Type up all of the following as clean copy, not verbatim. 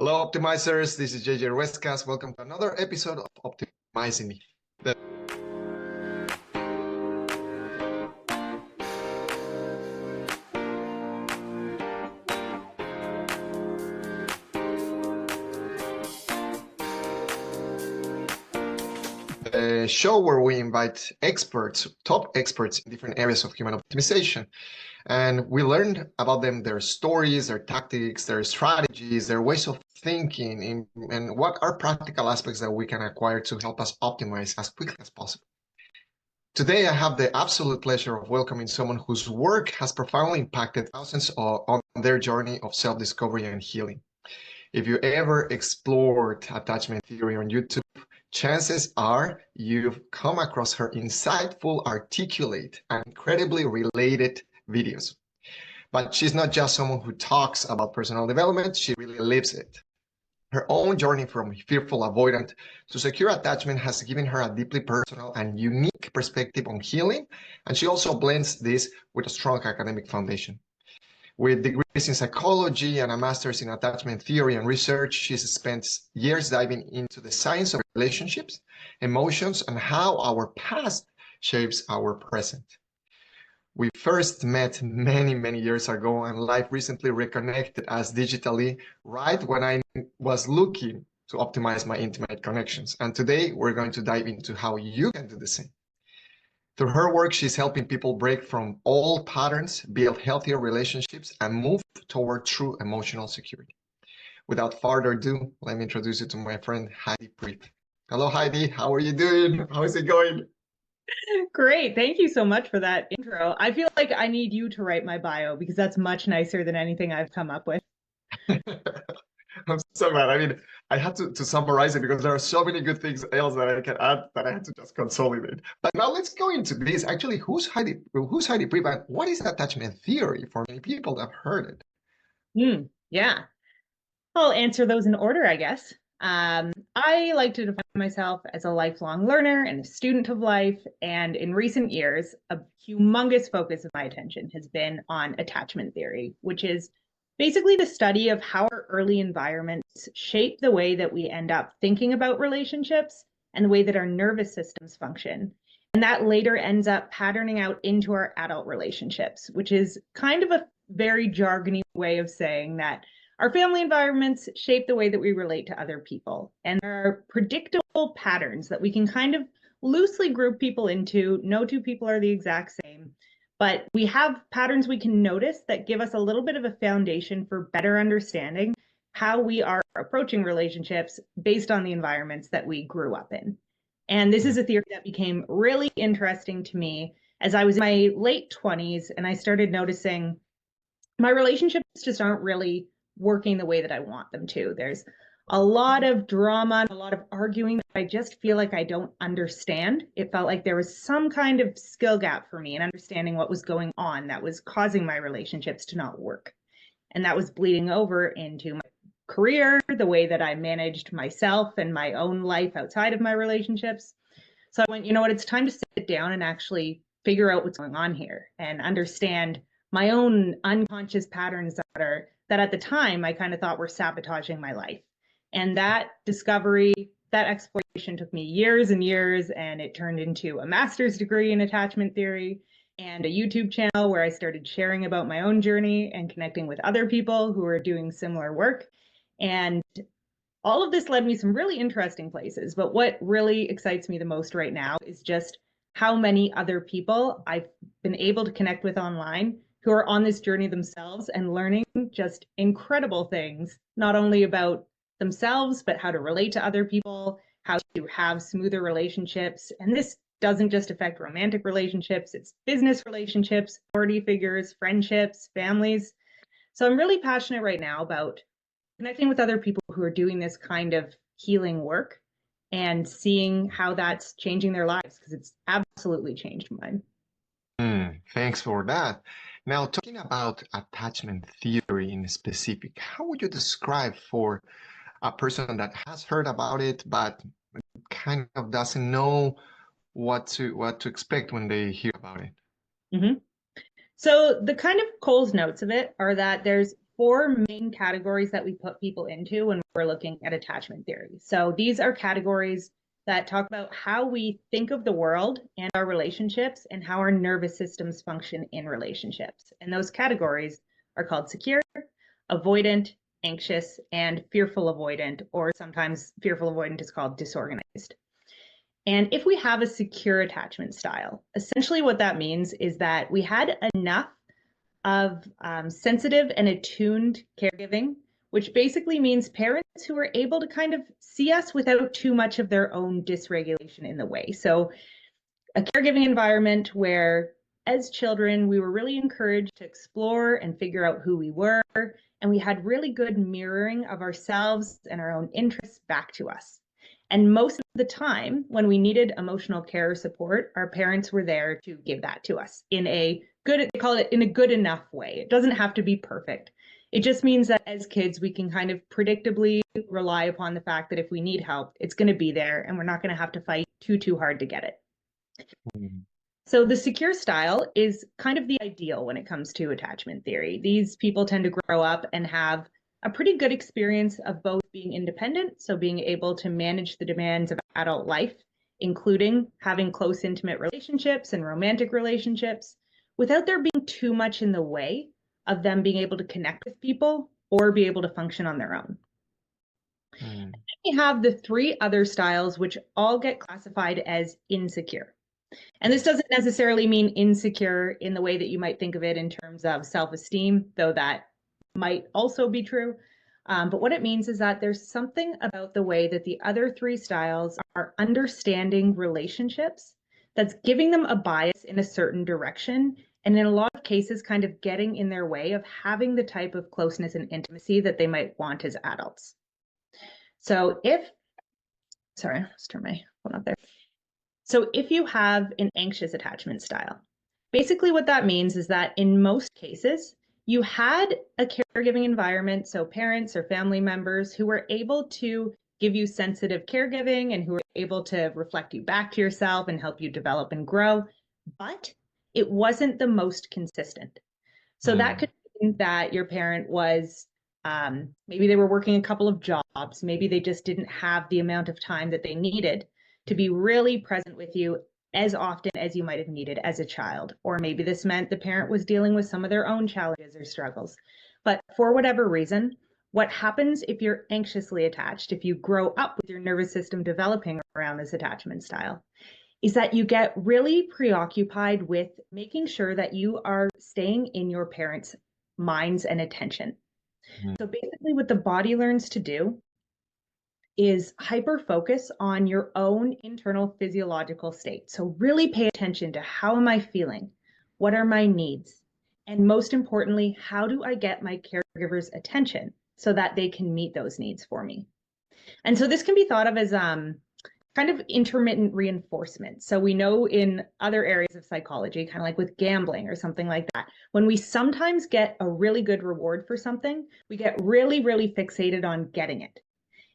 Hello, optimizers. This is JJ Ruescas. Welcome to another episode of Optimizing Me. The show where we invite experts, top experts in different areas of human optimization. And we learned about them, their stories, their tactics, their strategies, their ways of thinking, and what are practical aspects that we can acquire to help us optimize as quickly as possible. Today, I have the absolute pleasure of welcoming someone whose work has profoundly impacted thousands on their journey of self-discovery and healing. If you ever explored attachment theory on YouTube, chances are you've come across her insightful, articulate, and incredibly related videos. But she's not just someone who talks about personal development, she really lives it. Her own journey from fearful avoidant to secure attachment has given her a deeply personal and unique perspective on healing, and she also blends this with a strong academic foundation. With degrees in psychology and a master's in attachment theory and research, she's spent years diving into the science of relationships, emotions, and how our past shapes our present. We first met many years ago, and life recently reconnected us digitally right when I was looking to optimize my intimate connections. And today we're going to dive into how you can do the same. Through her work, she's helping people break from old patterns, build healthier relationships, and move toward true emotional security. Without further ado, let me introduce you to my friend, Heidi Priebe. Hello, Heidi. How are you doing? How is it going? Great. Thank you so much for that intro. I feel like I need you to write my bio because that's much nicer than anything I've come up with. I'm so glad. I mean, I had to summarize it because there are so many good things else that I can add that I had to just consolidate. But now let's go into this. Actually, who's Heidi Priebe, and what is attachment theory for many people that have heard it? Yeah. I'll answer those in order, I guess. I like to define myself as a lifelong learner and a student of life. And in recent years, a humongous focus of my attention has been on attachment theory, which is basically the study of how our early environments shape the way that we end up thinking about relationships and the way that our nervous systems function. And that later ends up patterning out into our adult relationships, which is kind of a very jargony way of saying that our family environments shape the way that we relate to other people. And there are predictable patterns that we can kind of loosely group people into. No two people are the exact same, but we have patterns we can notice that give us a little bit of a foundation for better understanding how we are approaching relationships based on the environments that we grew up in. And this is a theory that became really interesting to me as I was in my late 20s and I started noticing my relationships just aren't really working the way that I want them to. There's a lot of drama and a lot of arguing that I just feel like I don't understand. It felt like there was some kind of skill gap for me in understanding what was going on that was causing my relationships to not work. And that was bleeding over into my career, the way that I managed myself and my own life outside of my relationships. So I went, you know what, it's time to sit down and actually figure out what's going on here and understand my own unconscious patterns that at the time I kind of thought were sabotaging my life. And that discovery, that exploration took me years and years, and it turned into a master's degree in attachment theory and a YouTube channel where I started sharing about my own journey and connecting with other people who are doing similar work. And all of this led me some really interesting places. But what really excites me the most right now is just how many other people I've been able to connect with online who are on this journey themselves and learning just incredible things, not only about themselves, but how to relate to other people, how to have smoother relationships. And this doesn't just affect romantic relationships, it's business relationships, authority figures, friendships, families. So I'm really passionate right now about connecting with other people who are doing this kind of healing work and seeing how that's changing their lives, because it's absolutely changed mine. Thanks for that. Now, talking about attachment theory in specific, how would you describe for a person that has heard about it but kind of doesn't know what to expect when they hear about it? So the kind of Cole's notes of it are that there's four main categories that we put people into when we're looking at attachment theory. So these are categories that talk about how we think of the world and our relationships and how our nervous systems function in relationships. And those categories are called secure, avoidant, anxious, and fearful avoidant, or sometimes fearful avoidant is called disorganized. And if we have a secure attachment style, essentially what that means is that we had enough of sensitive and attuned caregiving, which basically means parents who are able to kind of see us without too much of their own dysregulation in the way. So a caregiving environment where as children, we were really encouraged to explore and figure out who we were, and we had really good mirroring of ourselves and our own interests back to us. And most of the time, when we needed emotional care or support, our parents were there to give that to us in a good, they call it in a good enough way. It doesn't have to be perfect. It just means that as kids, we can kind of predictably rely upon the fact that if we need help, it's going to be there and we're not going to have to fight too hard to get it. So the secure style is kind of the ideal when it comes to attachment theory. These people tend to grow up and have a pretty good experience of both being independent, so being able to manage the demands of adult life, including having close, intimate relationships and romantic relationships, without there being too much in the way of them being able to connect with people or be able to function on their own. We have the three other styles, which all get classified as insecure. And this doesn't necessarily mean insecure in the way that you might think of it in terms of self-esteem, though that might also be true. But what it means is that there's something about the way that the other three styles are understanding relationships that's giving them a bias in a certain direction, and in a lot of cases kind of getting in their way of having the type of closeness and intimacy that they might want as adults. So sorry, let's turn my phone up there. So if you have an anxious attachment style, basically what that means is that in most cases, you had a caregiving environment, so parents or family members who were able to give you sensitive caregiving and who were able to reflect you back to yourself and help you develop and grow, but it wasn't the most consistent. So that could mean that your parent was maybe they were working a couple of jobs, maybe they just didn't have the amount of time that they needed to be really present with you as often as you might have needed as a child. Or maybe this meant the parent was dealing with some of their own challenges or struggles. But for whatever reason, what happens if you're anxiously attached, if you grow up with your nervous system developing around this attachment style, is that you get really preoccupied with making sure that you are staying in your parents' minds and attention. So basically what the body learns to do is hyper focus on your own internal physiological state. So really pay attention to how am I feeling? What are my needs? And most importantly, how do I get my caregiver's attention so that they can meet those needs for me? And so this can be thought of as kind of intermittent reinforcement. So we know in other areas of psychology, kind of like with gambling or something like that, when we sometimes get a really good reward for something, we get really fixated on getting it.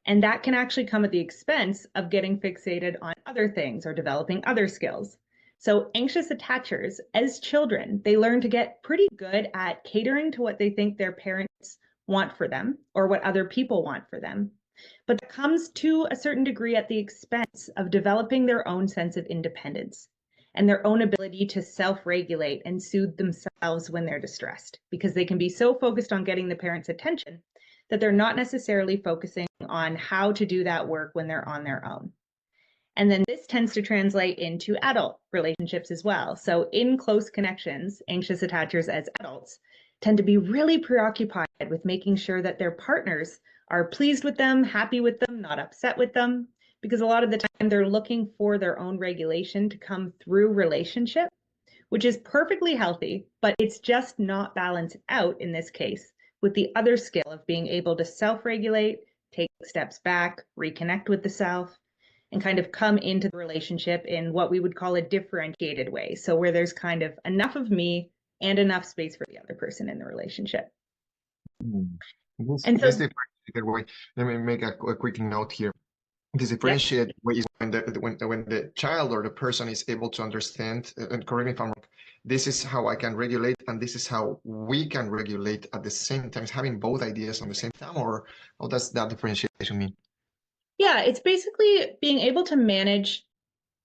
And that can actually come at the expense of getting fixated on other things or developing other skills. So anxious attachers, as children, they learn to get pretty good at catering to what they think their parents want for them or what other people want for them. But that comes to a certain degree at the expense of developing their own sense of independence and their own ability to self-regulate and soothe themselves when they're distressed, because they can be so focused on getting the parents' attention that they're not necessarily focusing on how to do that work when they're on their own. And then this tends to translate into adult relationships as well. So in close connections, anxious attachers as adults tend to be really preoccupied with making sure that their partners are pleased with them, happy with them, not upset with them, because a lot of the time they're looking for their own regulation to come through relationship, which is perfectly healthy, but it's just not balanced out in this case with the other skill of being able to self-regulate, take steps back, reconnect with the self, and kind of come into the relationship in what we would call a differentiated way. So where there's kind of enough of me and enough space for the other person in the relationship. This And so, differentiated way, let me make a quick note here. This differentiated way is when the child or the person is able to understand, and correct me if I'm wrong, this is how I can regulate, and this is how we can regulate at the same time, having both ideas on the same time, or what does that differentiation mean? Yeah, it's basically being able to manage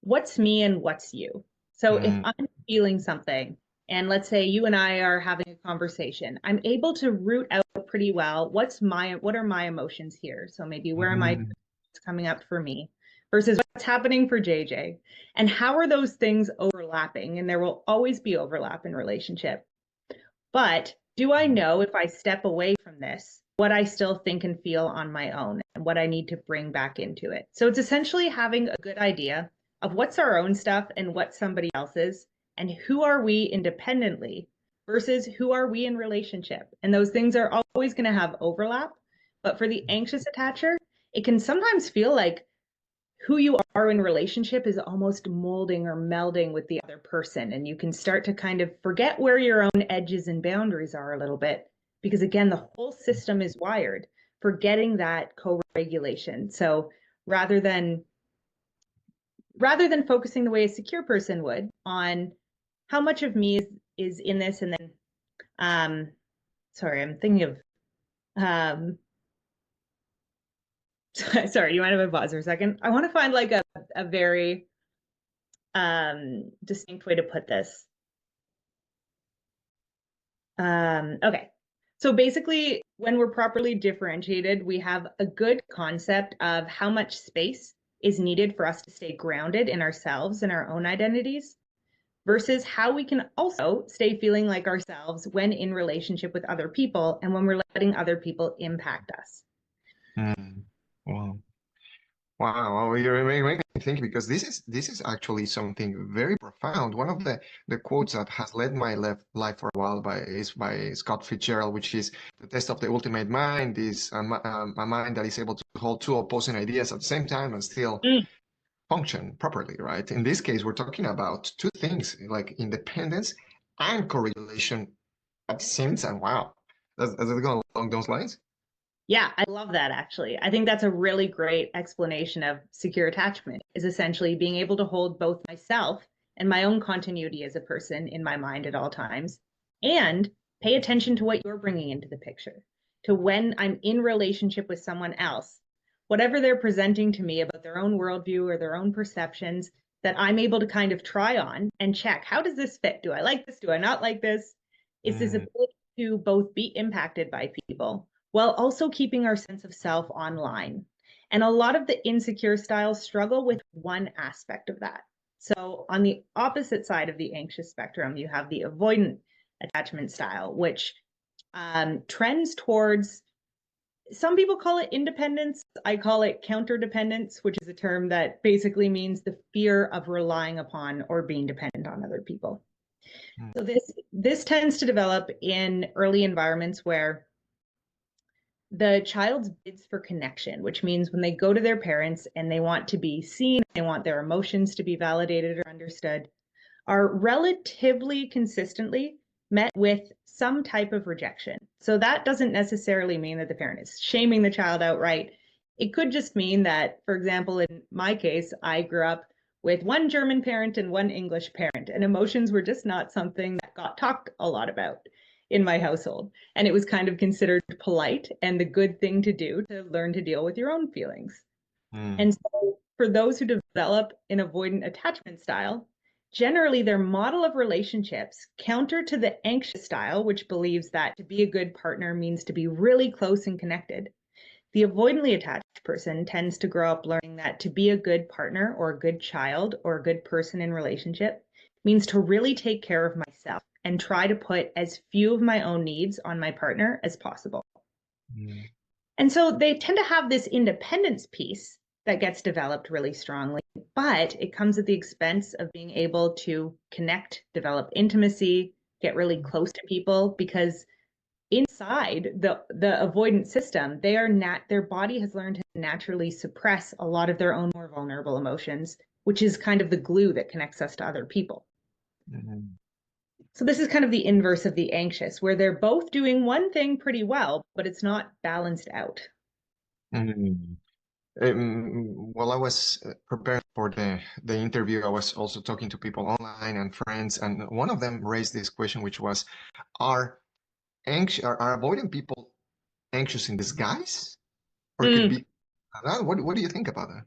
what's me and what's you. So if Mm, I'm feeling something, and let's say you and I are having a conversation, I'm able to root out pretty well what are my emotions here? So maybe where am I mm, coming up for me versus what's happening for JJ? And how are those things overlapping? And there will always be overlap in relationship. But do I know if I step away from this, what I still think and feel on my own and what I need to bring back into it? So it's essentially having a good idea of what's our own stuff and what's somebody else's, and who are we independently versus who are we in relationship. And those things are always going to have overlap. But for the anxious attacher, it can sometimes feel like who you are in relationship is almost molding or melding with the other person. And you can start to kind of forget where your own edges and boundaries are a little bit. Because again, the whole system is wired for getting that co-regulation. So rather than rather than focusing the way a secure person would on how much of me is in this, and then sorry, I'm thinking of um sorry, you mind if I pause for a second? I want to find like a very distinct way to put this. Okay. So basically, when we're properly differentiated, we have a good concept of how much space is needed for us to stay grounded in ourselves and our own identities versus how we can also stay feeling like ourselves when in relationship with other people and when we're letting other people impact us. mm. Wow. Wow, well, you're making me think, because this is actually something very profound. One of the quotes that has led my life for a while by Scott Fitzgerald, which is the test of the ultimate mind is a mind that is able to hold two opposing ideas at the same time and still Mm. function properly, right? In this case, we're talking about two things like independence and correlation at the same time. Wow, does it go along those lines? Yeah, I love that actually. I think that's a really great explanation of secure attachment is essentially being able to hold both myself and my own continuity as a person in my mind at all times and pay attention to what you're bringing into the picture. To when I'm in relationship with someone else, whatever they're presenting to me about their own worldview or their own perceptions, that I'm able to kind of try on and check, how does this fit? Do I like this? Do I not like this? It's this Mm, ability to both be impacted by people while also keeping our sense of self online. And a lot of the insecure styles struggle with one aspect of that. So, on the opposite side of the anxious spectrum, you have the avoidant attachment style, which trends towards, some people call it independence. I call it counterdependence, which is a term that basically means the fear of relying upon or being dependent on other people. mm, So this tends to develop in early environments where the child bids for connection, which means when they go to their parents and they want to be seen, they want their emotions to be validated or understood, are relatively consistently met with some type of rejection. So that doesn't necessarily mean that the parent is shaming the child outright. It could just mean that, for example, in my case, I grew up with one German parent and one English parent, and emotions were just not something that got talked a lot about in my household. And it was kind of considered polite and the good thing to do to learn to deal with your own feelings. mm, And so for those who develop an avoidant attachment style, generally their model of relationships counter to the anxious style, which believes that to be a good partner means to be really close and connected. The avoidantly attached person tends to grow up learning that to be a good partner or a good child or a good person in relationship means to really take care of myself and try to put as few of my own needs on my partner as possible. mm, And so they tend to have this independence piece that gets developed really strongly, but it comes at the expense of being able to connect, develop intimacy, get really close to people because inside the avoidant system, their body has learned to naturally suppress a lot of their own more vulnerable emotions, which is kind of the glue that connects us to other people. mm. So this is kind of the inverse of the anxious, where they're both doing one thing pretty well, but it's not balanced out. Mm. While I was preparing for the interview, I was also talking to people online and friends, and one of them raised this question, which was, are are avoidant people anxious in disguise, or could Mm, be what do you think about that?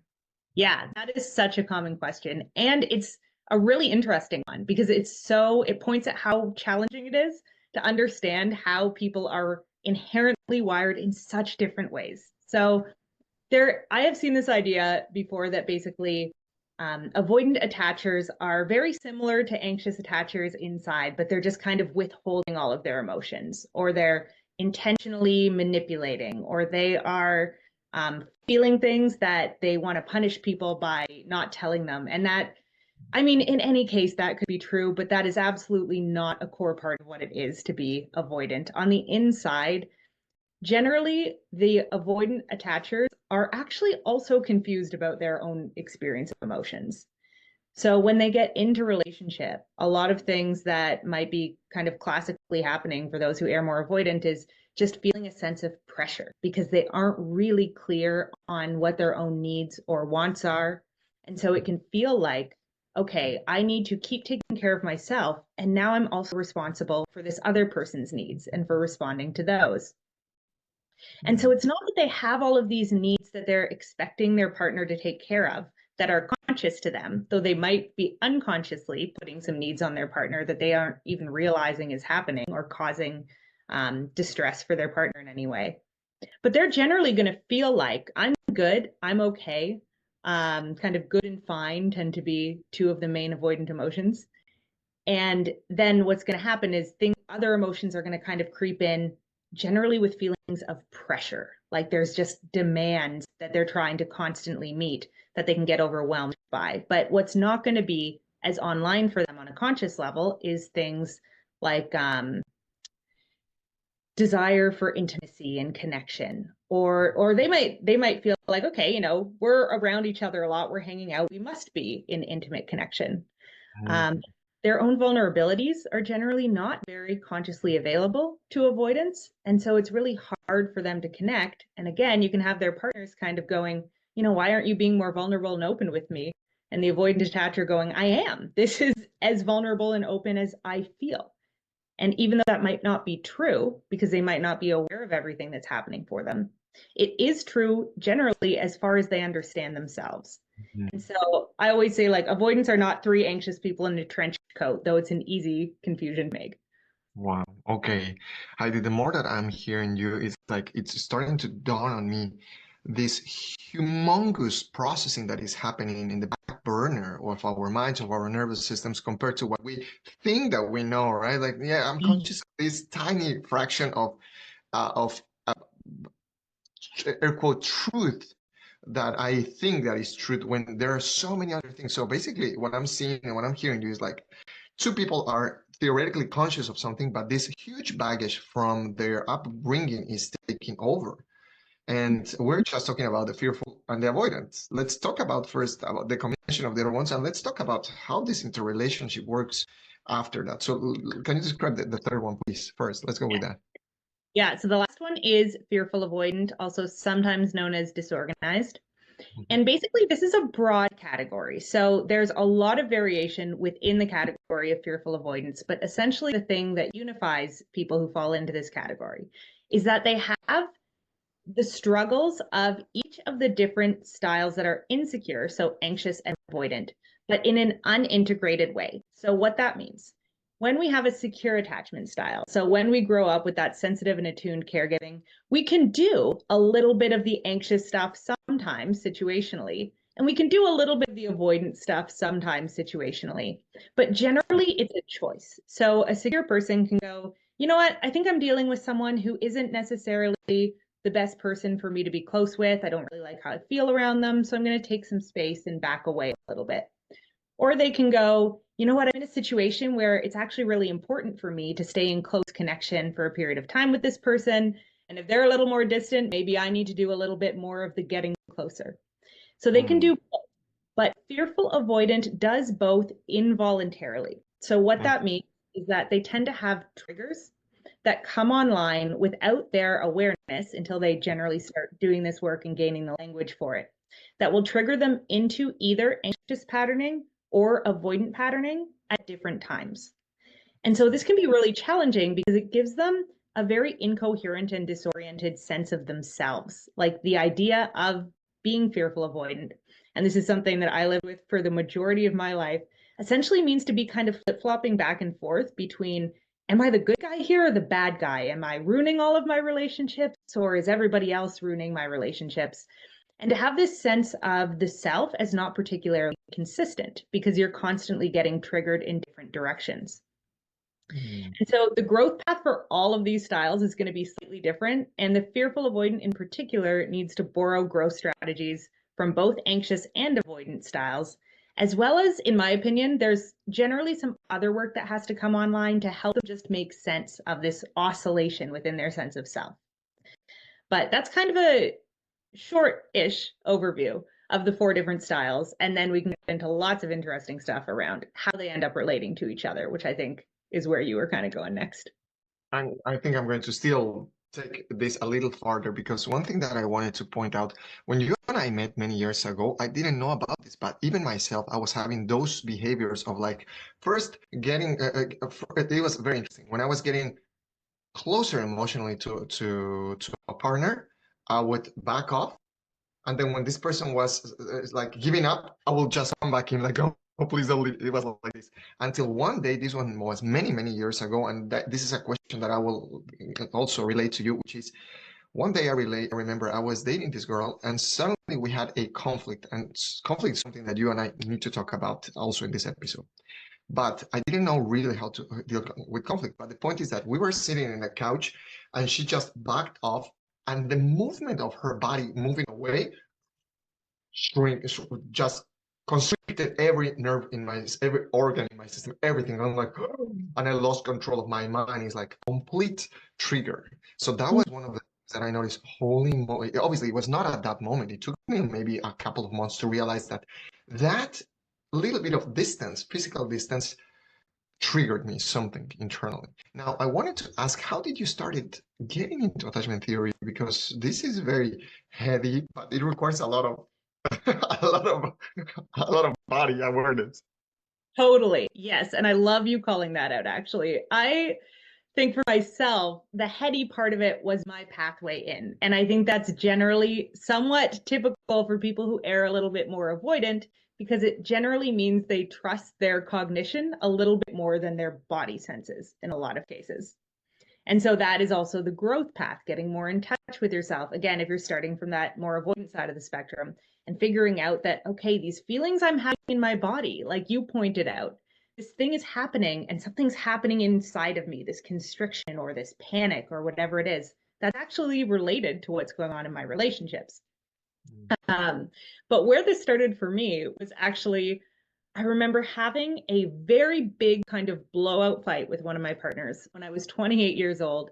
yeah, that is such a common question. And it's a really interesting one because it points at how challenging it is to understand how people are inherently wired in such different ways. So I have seen this idea before that basically avoidant attachers are very similar to anxious attachers inside, but they're just kind of withholding all of their emotions, or they're intentionally manipulating, or they are feeling things that they want to punish people by not telling them. And that, I mean, in any case, that could be true, but that is absolutely not a core part of what it is to be avoidant. On the inside, generally, the avoidant attachers are actually also confused about their own experience of emotions. So when they get into relationship, a lot of things that might be kind of classically happening for those who are more avoidant is just feeling a sense of pressure because they aren't really clear on what their own needs or wants are. And so it can feel like, okay, I need to keep taking care of myself. And now I'm also responsible for this other person's needs and for responding to those. And so Mm, it's not that they have all of these needs that they're expecting their partner to take care of that are conscious to them, though they might be unconsciously putting some needs on their partner that they aren't even realizing is happening or causing distress for their partner in any way. But they're generally going to feel like I'm good, I'm okay. Kind of good and fine tend to be two of the main avoidant emotions. And then what's going to happen is other emotions are going to kind of creep in, generally with feelings of pressure. Like there's just demands that they're trying to constantly meet that they can get overwhelmed by. But what's not going to be as online for them on a conscious level is things like desire for intimacy and connection, or they might feel like, okay, we're around each other a lot, we're hanging out, we must be in intimate connection. um, mm, their own vulnerabilities are generally not very consciously available to avoidance. And so it's really hard for them to connect. And again, you can have their partners kind of going, why aren't you being more vulnerable and open with me? And the avoidant attacher going, I am. This is as vulnerable and open as I feel. And even though that might not be true, because they might not be aware of everything that's happening for them, it is true generally as far as they understand themselves. And mm. so I always say, like, avoidants are not three anxious people in a trench coat, though it's an easy confusion to make. Wow. Okay. Heidi, the more that I'm hearing you, it's like it's starting to dawn on me this humongous processing that is happening in the back burner of our minds, of our nervous systems, compared to what we think that we know, right? Like, yeah, I'm conscious of this tiny fraction of air quote truth that I think that is truth when there are so many other things. So basically, what I'm seeing and what I'm hearing you is like two people are theoretically conscious of something, but this huge baggage from their upbringing is taking over. And we're just talking about the fearful and the avoidance. Let's talk about first about the combination of the other ones, and let's talk about how this interrelationship works after that. So can you describe the third one, please? First, let's go with that. Yeah, so the last one is fearful avoidant, also sometimes known as disorganized. Mhm. And basically, this is a broad category. So there's a lot of variation within the category of fearful avoidance, but essentially, the thing that unifies people who fall into this category is that they have the struggles of each of the different styles that are insecure, so anxious and avoidant, but in an unintegrated way. So, what that means, when we have a secure attachment style, so when we grow up with that sensitive and attuned caregiving, we can do a little bit of the anxious stuff sometimes situationally, and we can do a little bit of the avoidant stuff sometimes situationally. But generally, it's a choice. So, a secure person can go, you know what, I think I'm dealing with someone who isn't necessarily the best person for me to be close with. I don't really like how I feel around them. So I'm going to take some space and back away a little bit. Or they can go, you know what, I'm in a situation where it's actually really important for me to stay in close connection for a period of time with this person. And if they're a little more distant, maybe I need to do a little bit more of the getting closer. So they can Mm, do both. But fearful avoidant does both involuntarily. So what mm, that means is that they tend to have triggers that come online without their awareness until they generally start doing this work and gaining the language for it, that will trigger them into either anxious patterning or avoidant patterning at different times. And so this can be really challenging because it gives them a very incoherent and disoriented sense of themselves, like the idea of being fearful avoidant. And this is something that I lived with for the majority of my life, essentially means to be kind of flip-flopping back and forth between, am I the good guy here or the bad guy? Am I ruining all of my relationships, or is everybody else ruining my relationships? And to have this sense of the self as not particularly consistent because you're constantly getting triggered in different directions. And so the growth path for all of these styles is going to be slightly different. And the fearful avoidant in particular needs to borrow growth strategies from both anxious and avoidant styles, as well as, in my opinion, there's generally some other work that has to come online to help them just make sense of this oscillation within their sense of self. But that's kind of a short-ish overview of the 4 different styles. And then we can get into lots of interesting stuff around how they end up relating to each other, which I think is where you were kind of going next. And I think I'm going to still take this a little farther, because one thing that I wanted to point out, when you and I met many years ago, I didn't know about this, but even myself, I was having those behaviors of like first getting, it was very interesting. When I was getting closer emotionally to a partner, I would back off. And then when this person was like giving up, I will just come back in like, oh, please don't leave. It was like this. Until one day, this one was many, many years ago. And this is a question that I will also relate to you, which is one day I remember I was dating this girl and suddenly we had a conflict. And conflict is something that you and I need to talk about also in this episode. But I didn't know really how to deal with conflict. But the point is that we were sitting in a couch and she just backed off, and the movement of her body moving away just constricted every nerve in every organ in my system, everything. I'm like, and I lost control of my mind. It's like complete trigger. So that was one of the things that I noticed. Holy moly! Obviously, it was not at that moment. It took me maybe a couple of months to realize that that little bit of distance, physical distance, triggered me something internally. Now, I wanted to ask, how did you started getting into attachment theory? Because this is very heavy, but it requires a lot of a lot of a lot of body awareness. Totally. Yes. And I love you calling that out, actually. I think for myself, the heady part of it was my pathway in. And I think that's generally somewhat typical for people who err a little bit more avoidant, because it generally means they trust their cognition a little bit more than their body senses in a lot of cases. And so that is also the growth path, getting more in touch with yourself. Again, if you're starting from that more avoidant side of the spectrum and figuring out that, okay, these feelings I'm having in my body, like you pointed out, this thing is happening and something's happening inside of me, this constriction or this panic or whatever it is, that's actually related to what's going on in my relationships. But where this started for me was actually, I remember having a very big kind of blowout fight with one of my partners when I was 28 years old,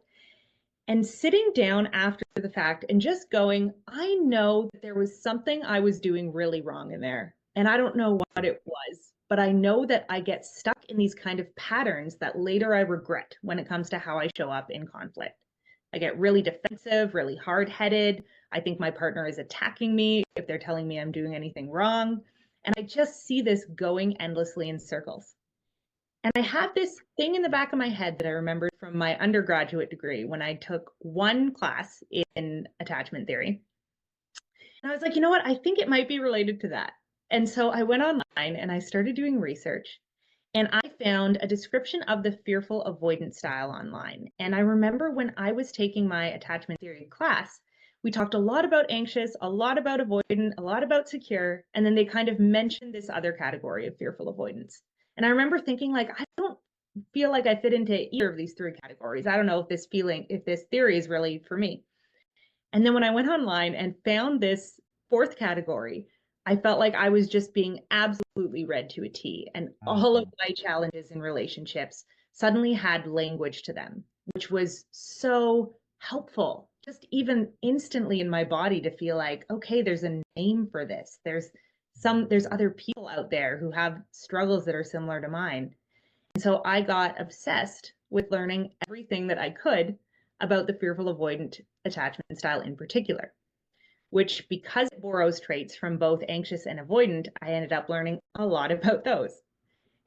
and sitting down after the fact and just going, I know that there was something I was doing really wrong in there. And I don't know what it was, but I know that I get stuck in these kind of patterns that later I regret when it comes to how I show up in conflict. I get really defensive, really hard-headed. I think my partner is attacking me if they're telling me I'm doing anything wrong. And I just see this going endlessly in circles. And I had this thing in the back of my head that I remembered from my undergraduate degree when I took one class in attachment theory. And I was like, you know what? I think it might be related to that. And so I went online and I started doing research. And I found a description of the fearful avoidant style online. And I remember when I was taking my attachment theory class, we talked a lot about anxious, a lot about avoidant, a lot about secure, and then they kind of mentioned this other category of fearful avoidance. And I remember thinking, like, I don't feel like I fit into either of these 3 categories. I don't know if this theory is really for me. And then when I went online and found this 4th category, I felt like I was just being absolutely read to a T. And all of my challenges in relationships suddenly had language to them, which was so helpful. Just even instantly in my body to feel like, okay, there's a name for this. There's other people out there who have struggles that are similar to mine. And so I got obsessed with learning everything that I could about the fearful avoidant attachment style in particular, which, because it borrows traits from both anxious and avoidant, I ended up learning a lot about those.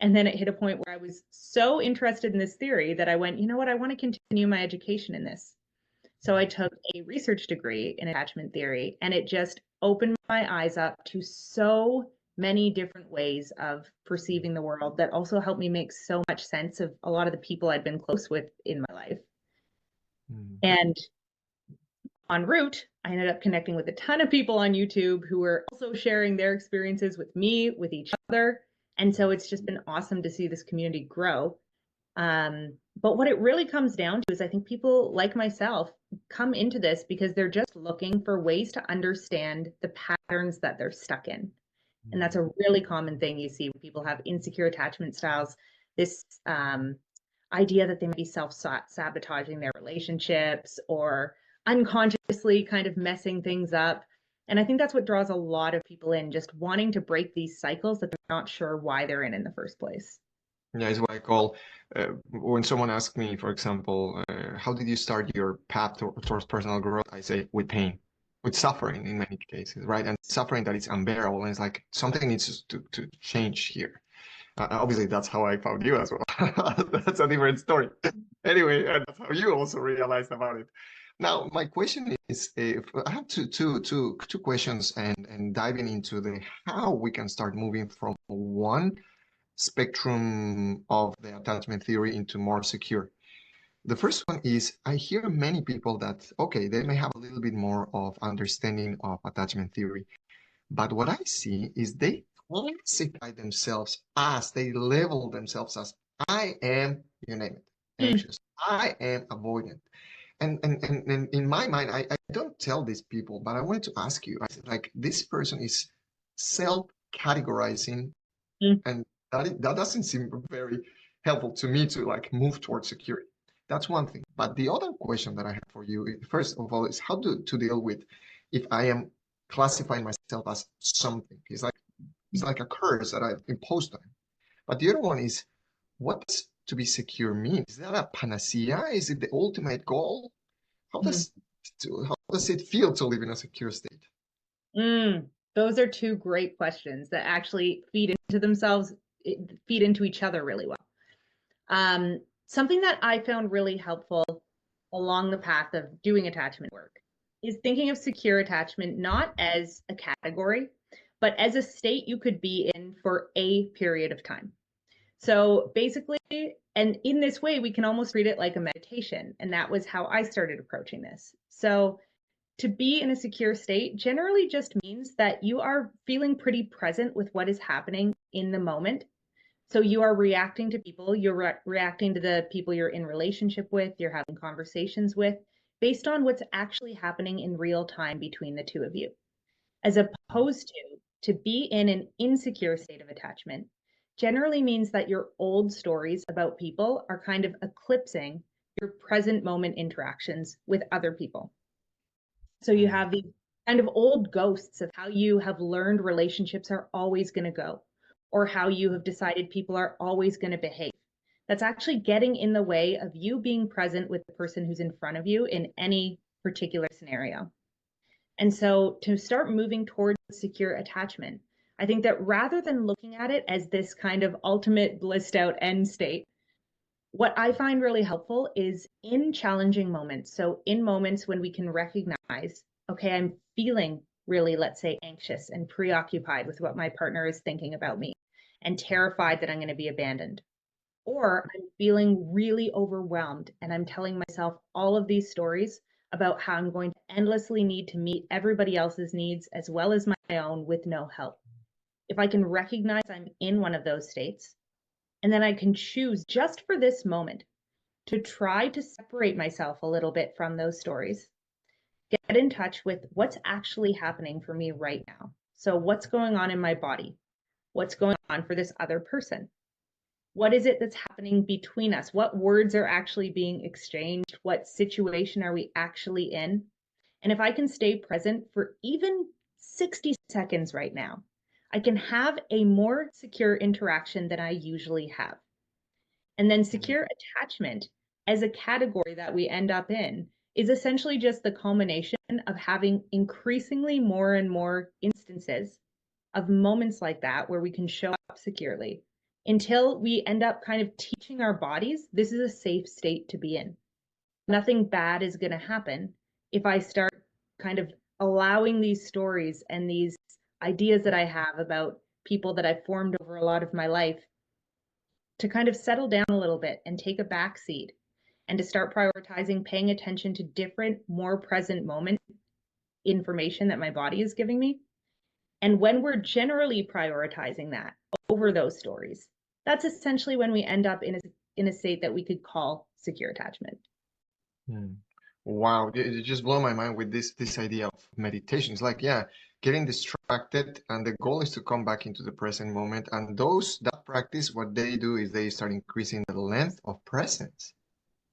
And then it hit a point where I was so interested in this theory that I went, you know what, I want to continue my education in this. So I took a research degree in attachment theory, and it just opened my eyes up to so many different ways of perceiving the world that also helped me make so much sense of a lot of the people I'd been close with in my life. Mm. And en route, I ended up connecting with a ton of people on YouTube who were also sharing their experiences with me, with each other. And so it's just been awesome to see this community grow. But what it really comes down to is I think people like myself come into this because they're just looking for ways to understand the patterns that they're stuck in. And that's a really common thing you see when people have insecure attachment styles, this idea that they might be self-sabotaging their relationships or unconsciously kind of messing things up. And I think that's what draws a lot of people in, just wanting to break these cycles that they're not sure why they're in the first place. Yeah, it's what I call when someone asks me, for example, how did you start your path towards personal growth? I say with pain, with suffering in many cases, right? And suffering that is unbearable. And it's like something needs to change here. Obviously, that's how I found you as well. That's a different story. Anyway, and that's how you also realized about it. Now, my question is, if I have two questions and diving into the how we can start moving from one spectrum of the attachment theory into more secure. The first one is I hear many people that, okay, they may have a little bit more of understanding of attachment theory, but what I see is they classify themselves as, they label themselves as, I am, you name it, anxious, I am avoidant. And in my mind, I don't tell these people, but I wanted to ask you, I said, like, this person is self-categorizing Mm. and that doesn't seem very helpful to me to like move towards security. That's one thing. But the other question that I have for you, first of all, is how to deal with if I am classifying myself as something. It's like a curse that I've imposed on him. But the other one is what does to be secure mean? Is that a panacea? Is it the ultimate goal? How Mm. does it feel to live in a secure state? Mm. Those are two great questions that actually feed into themselves, feed into each other really well. Something that I found really helpful along the path of doing attachment work is thinking of secure attachment not as a category, but as a state you could be in for a period of time. So basically, and in this way, we can almost treat it like a meditation. And that was how I started approaching this. So to be in a secure state generally just means that you are feeling pretty present with what is happening in the moment. So you are reacting to people, you're reacting to the people you're in relationship with, you're having conversations with, based on what's actually happening in real time between the two of you, as opposed to be in an insecure state of attachment generally means that your old stories about people are kind of eclipsing your present moment interactions with other people. So you have these kind of old ghosts of how you have learned relationships are always going to go, or how you have decided people are always going to behave. That's actually getting in the way of you being present with the person who's in front of you in any particular scenario. And so to start moving towards secure attachment, I think that rather than looking at it as this kind of ultimate blissed out end state, what I find really helpful is in challenging moments. So in moments when we can recognize, okay, I'm feeling really, let's say, anxious and preoccupied with what my partner is thinking about me and terrified that I'm going to be abandoned. Or I'm feeling really overwhelmed and I'm telling myself all of these stories about how I'm going to endlessly need to meet everybody else's needs as well as my own with no help. If I can recognize I'm in one of those states, and then I can choose just for this moment to try to separate myself a little bit from those stories, get in touch with what's actually happening for me right now. So, what's going on in my body? What's going on for this other person? What is it that's happening between us? What words are actually being exchanged? What situation are we actually in? And if I can stay present for even 60 seconds right now, I can have a more secure interaction than I usually have. And then Mm-hmm. secure attachment as a category that we end up in is essentially just the culmination of having increasingly more and more instances of moments like that where we can show up securely until we end up kind of teaching our bodies this is a safe state to be in. Nothing bad is going to happen if I start kind of allowing these stories and these ideas that I have about people that I've formed over a lot of my life to kind of settle down a little bit and take a back seat and to start prioritizing paying attention to different, more present moment information that my body is giving me. And when we're generally prioritizing that over those stories, that's essentially when we end up in a state that we could call secure attachment. Hmm. Wow, it just blew my mind with this idea of meditation. It's like, yeah, getting distracted, and the goal is to come back into the present moment. And that practice, what they do is they start increasing the length of presence.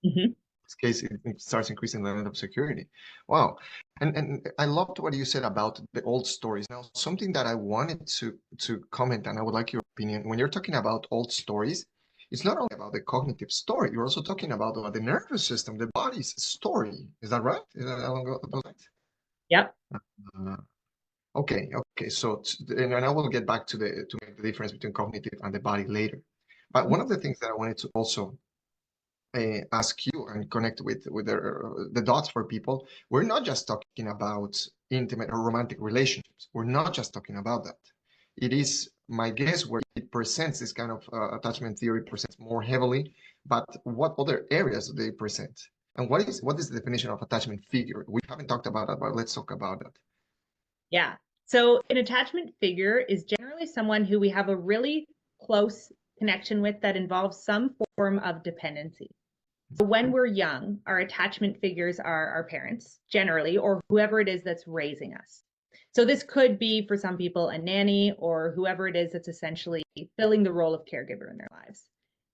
Mm-hmm. This case, it starts increasing the length of security. Wow. And I loved what you said about the old stories. Now, something that I wanted to comment, and I would like your opinion. When you're talking about old stories, it's not only about the cognitive story, you're also talking about the nervous system, the body's story. Is that right? Is that along those lines? Yep. Uh, okay. So, and I will get back to make the difference between cognitive and the body later. But one of the things that I wanted to also ask you and connect with the dots for people, we're not just talking about intimate or romantic relationships. We're not just talking about that. It is my guess where it presents this kind of attachment theory presents more heavily, but what other areas do they present? And what is the definition of attachment figure? We haven't talked about that, but let's talk about that. Yeah. So an attachment figure is generally someone who we have a really close connection with that involves some form of dependency. So when we're young, our attachment figures are our parents, generally, or whoever it is that's raising us. So this could be for some people a nanny or whoever it is that's essentially filling the role of caregiver in their lives.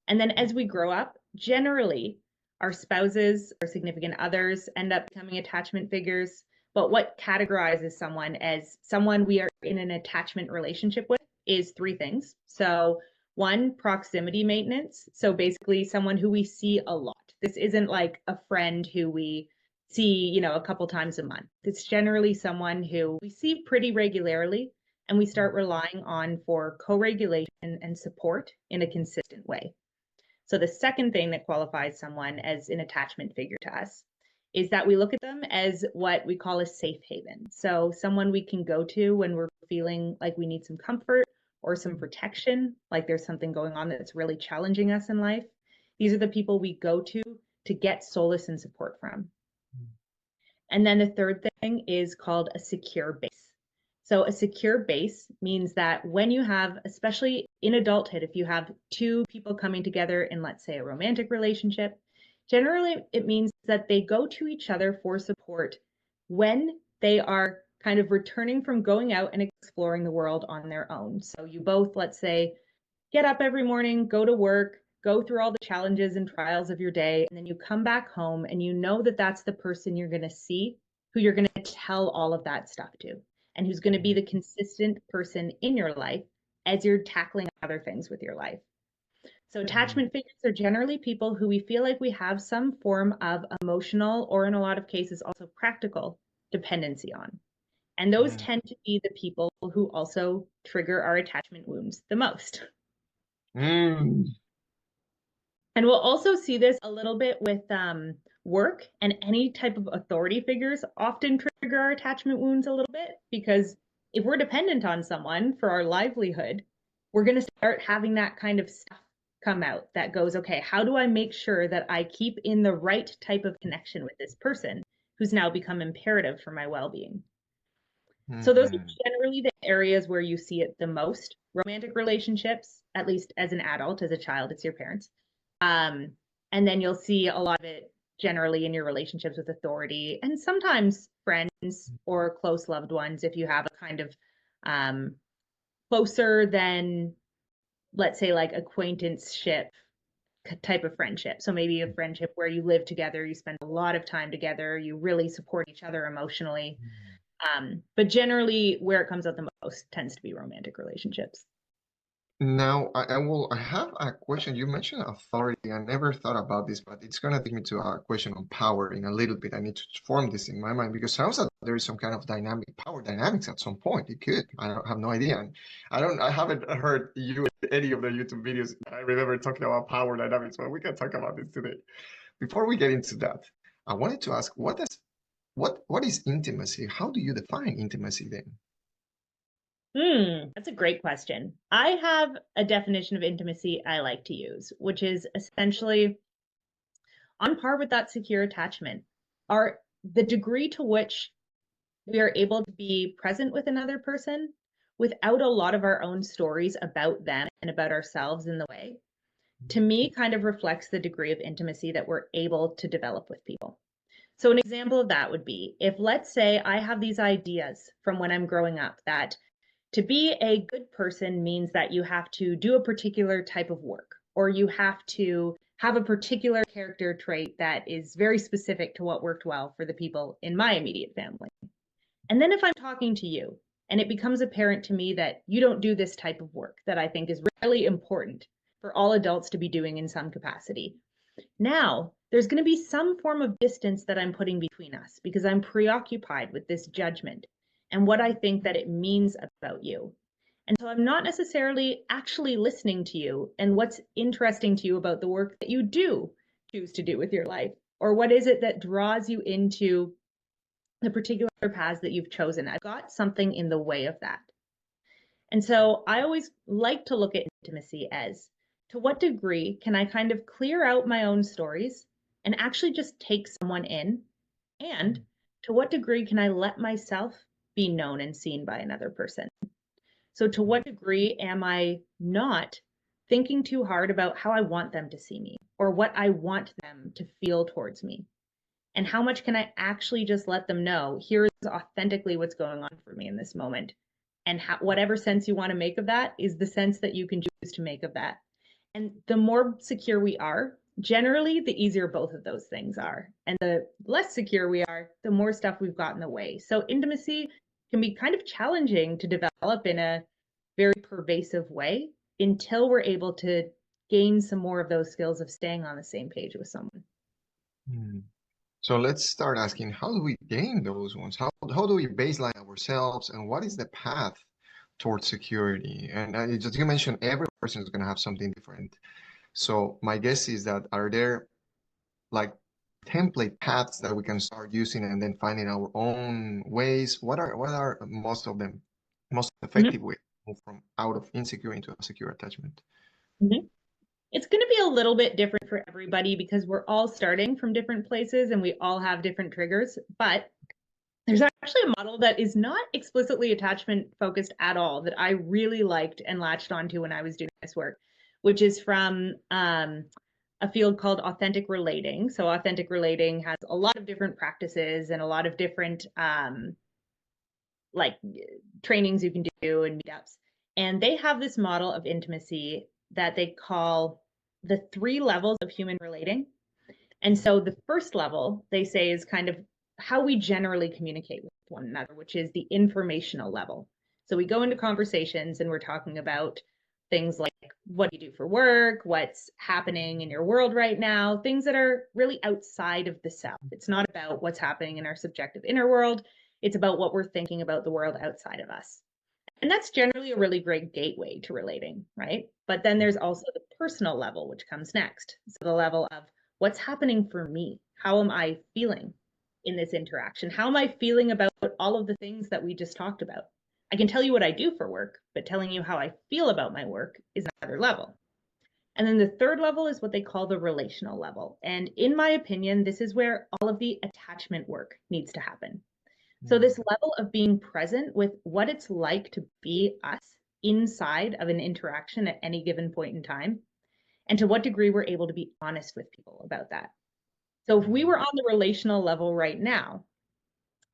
And then as we grow up, generally our spouses or significant others end up becoming attachment figures. But what categorizes someone as someone we are in an attachment relationship with is three things. So one, proximity maintenance. So basically someone who we see a lot. This isn't like a friend who we see, a couple times a month. It's generally someone who we see pretty regularly and we start relying on for co-regulation and support in a consistent way. So the second thing that qualifies someone as an attachment figure to us is that we look at them as what we call a safe haven. So someone we can go to when we're feeling like we need some comfort or some protection, like there's something going on that's really challenging us in life. These are the people we go to get solace and support from. And then the third thing is called a secure base. So a secure base means that when you have, especially in adulthood, if you have two people coming together in, let's say, a romantic relationship, generally it means that they go to each other for support when they are kind of returning from going out and exploring the world on their own. So you both, let's say, get up every morning, go to work, go through all the challenges and trials of your day, and then you come back home and you know that that's the person you're going to see, who you're going to tell all of that stuff to, and who's going to be the consistent person in your life as you're tackling other things with your life. So attachment figures are generally people who we feel like we have some form of emotional or in a lot of cases also practical dependency on. And those Mm. tend to be the people who also trigger our attachment wounds the most. Mm. And we'll also see this a little bit with work, and any type of authority figures often trigger our attachment wounds a little bit because if we're dependent on someone for our livelihood, we're going to start having that kind of stuff come out that goes, okay, how do I make sure that I keep in the right type of connection with this person who's now become imperative for my well-being? So those are Mhm. generally the areas where you see it the most. Romantic relationships, at least as an adult, as a child, it's your parents. Um, and then you'll see a lot of it generally in your relationships with authority and sometimes friends or close loved ones if you have a kind of um, closer than, let's say, like acquaintanceship type of friendship. So maybe a friendship where you live together, you spend a lot of time together, you really support each other emotionally. But generally, where it comes out the most tends to be romantic relationships. Now, I have a question. You mentioned authority. I never thought about this, but it's gonna take me to a question on power in a little bit. I need to form this in my mind because sounds like there is some kind of dynamic power dynamics at some point. It could. I don't have no idea. And I haven't heard you in any of the YouTube videos that I remember talking about power dynamics, but we can talk about this today. Before we get into that, I wanted to ask, what is intimacy? How do you define intimacy then? That's a great question. I have a definition of intimacy I like to use, which is essentially on par with that secure attachment, are the degree to which we are able to be present with another person without a lot of our own stories about them and about ourselves in the way, to me, kind of reflects the degree of intimacy that we're able to develop with people. So, an example of that would be if, let's say, I have these ideas from when I'm growing up that to be a good person means that you have to do a particular type of work, or you have to have a particular character trait that is very specific to what worked well for the people in my immediate family. And then if I'm talking to you and it becomes apparent to me that you don't do this type of work that I think is really important for all adults to be doing in some capacity, now there's going to be some form of distance that I'm putting between us because I'm preoccupied with this judgment and what I think that it means about you. And so I'm not necessarily actually listening to you and what's interesting to you about the work that you do choose to do with your life, or what is it that draws you into the particular paths that you've chosen. I've got something in the way of that. And so I always like to look at intimacy as to what degree can I kind of clear out my own stories and actually just take someone in? And to what degree can I let myself be known and seen by another person? So, to what degree am I not thinking too hard about how I want them to see me or what I want them to feel towards me? And how much can I actually just let them know, here's authentically what's going on for me in this moment? And whatever sense you want to make of that is the sense that you can choose to make of that. And the more secure we are, generally, the easier both of those things are. And the less secure we are, the more stuff we've got in the way. So intimacy can be kind of challenging to develop in a very pervasive way until we're able to gain some more of those skills of staying on the same page with someone. Hmm. So let's start asking, how do we gain those ones? How do we baseline ourselves, and what is the path towards security? And just you mentioned every person is going to have something different. So my guess is that are there like template paths that we can start using and then finding our own ways? What are most of them most effective ways to move from out of insecure into a secure attachment? Mm-hmm. It's going to be a little bit different for everybody because we're all starting from different places and we all have different triggers. But there's actually a model that is not explicitly attachment focused at all that I really liked and latched onto when I was doing this work, which is from a field called authentic relating. So, authentic relating has a lot of different practices and a lot of different like trainings you can do and meetups. And they have this model of intimacy that they call the 3 levels of human relating. And so the first level, they say, is kind of how we generally communicate with one another, which is the informational level. So we go into conversations and we're talking about things like what do you do for work, what's happening in your world right now, things that are really outside of the self. It's not about what's happening in our subjective inner world, it's about what we're thinking about the world outside of us. And that's generally a really great gateway to relating, right? But then there's also the personal level, which comes next. So the level of what's happening for me? How am I feeling in this interaction? How am I feeling about all of the things that we just talked about? I can tell you what I do for work, but telling you how I feel about my work is another level. And then the third level is what they call the relational level. And in my opinion, this is where all of the attachment work needs to happen. So this level of being present with what it's like to be us inside of an interaction at any given point in time, and to what degree we're able to be honest with people about that. So if we were on the relational level right now,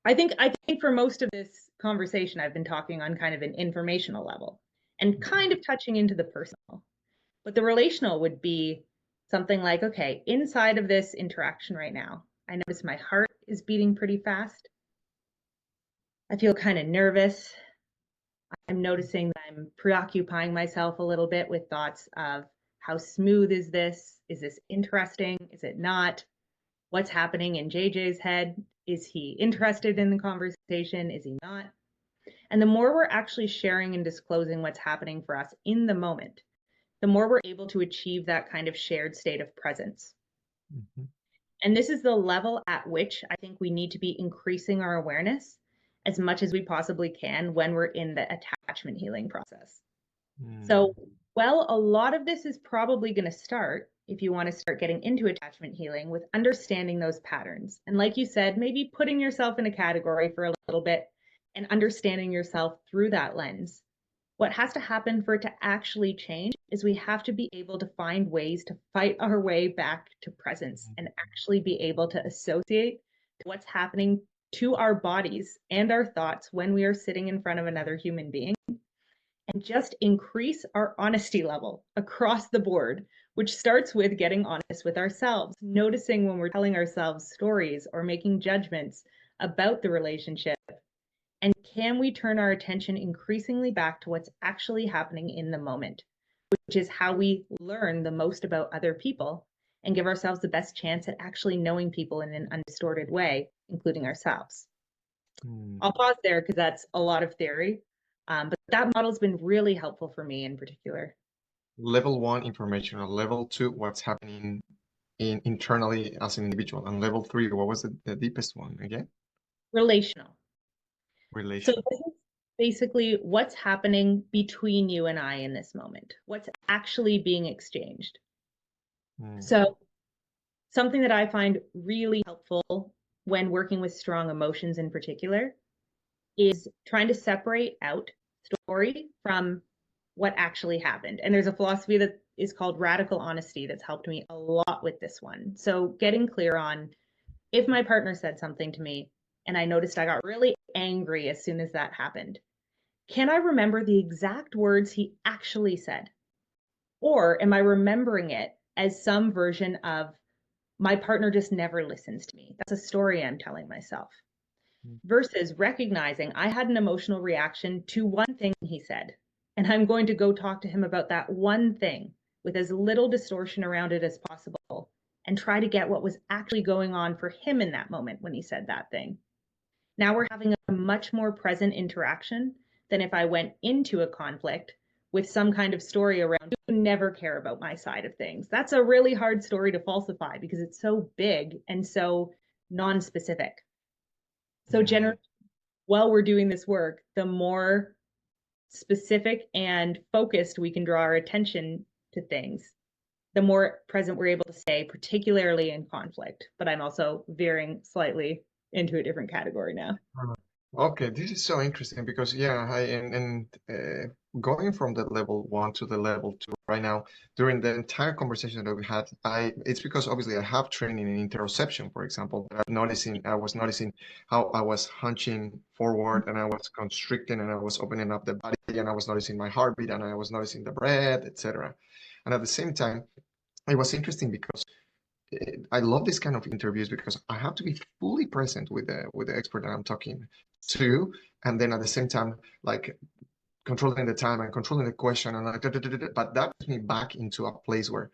I think for most of this conversation, I've been talking on kind of an informational level and kind of touching into the personal. But the relational would be something like, okay, inside of this interaction right now, I notice my heart is beating pretty fast. I feel kind of nervous. I'm noticing that I'm preoccupying myself a little bit with thoughts of how smooth is this? Is this interesting? Is it not? What's happening in JJ's head? Is he interested in the conversation? Is he not? And the more we're actually sharing and disclosing what's happening for us in the moment, the more we're able to achieve that kind of shared state of presence. Mhm. And this is the level at which I think we need to be increasing our awareness as much as we possibly can when we're in the attachment healing process. So, well, a lot of this is probably going to start, if you want to start getting into attachment healing, with understanding those patterns. And like you said, maybe putting yourself in a category for a little bit and understanding yourself through that lens. What has to happen for it to actually change is we have to be able to find ways to fight our way back to presence and actually be able to associate what's happening to our bodies and our thoughts when we are sitting in front of another human being, and just increase our honesty level across the board, which starts with getting honest with ourselves, noticing when we're telling ourselves stories or making judgments about the relationship. And can we turn our attention increasingly back to what's actually happening in the moment, which is how we learn the most about other people and give ourselves the best chance at actually knowing people in an undistorted way, including ourselves. I'll pause there because that's a lot of theory, but that model's been really helpful for me in particular. Level one, informational. Level two, what's happening internally as an individual. And level three, what was the deepest one again? Relational. So Relation. this is basically what's happening between you and I in this moment, what's actually being exchanged. So something that I find really helpful when working with strong emotions in particular is trying to separate out story from what actually happened. And there's a philosophy that is called radical honesty that's helped me a lot with this one. So getting clear on, if my partner said something to me and I noticed I got really angry as soon as that happened, can I remember the exact words he actually said? Or am I remembering it as some version of, my partner just never listens to me? That's a story I'm telling myself. Versus recognizing I had an emotional reaction to one thing he said, and I'm going to go talk to him about that one thing with as little distortion around it as possible and try to get what was actually going on for him in that moment when he said that thing. Now we're having a much more present interaction than if I went into a conflict with some kind of story around, you never care about my side of things. That's a really hard story to falsify because it's so big and so non-specific. So generally, while we're doing this work, the more specific and focused we can draw our attention to things, the more present we're able to stay, particularly in conflict. But I'm also veering slightly into a different category now. Okay, this is so interesting because going from the level one to the level two right now, during the entire conversation that we had, it's because obviously I have training in interoception, for example. I was noticing how I was hunching forward and I was constricting and I was opening up the body and I was noticing my heartbeat and I was noticing the breath, etc. And at the same time, it was interesting because I love this kind of interviews because I have to be fully present with the expert that I'm talking to, and then at the same time, like controlling the time and controlling the question, and like, but that puts me back into a place where,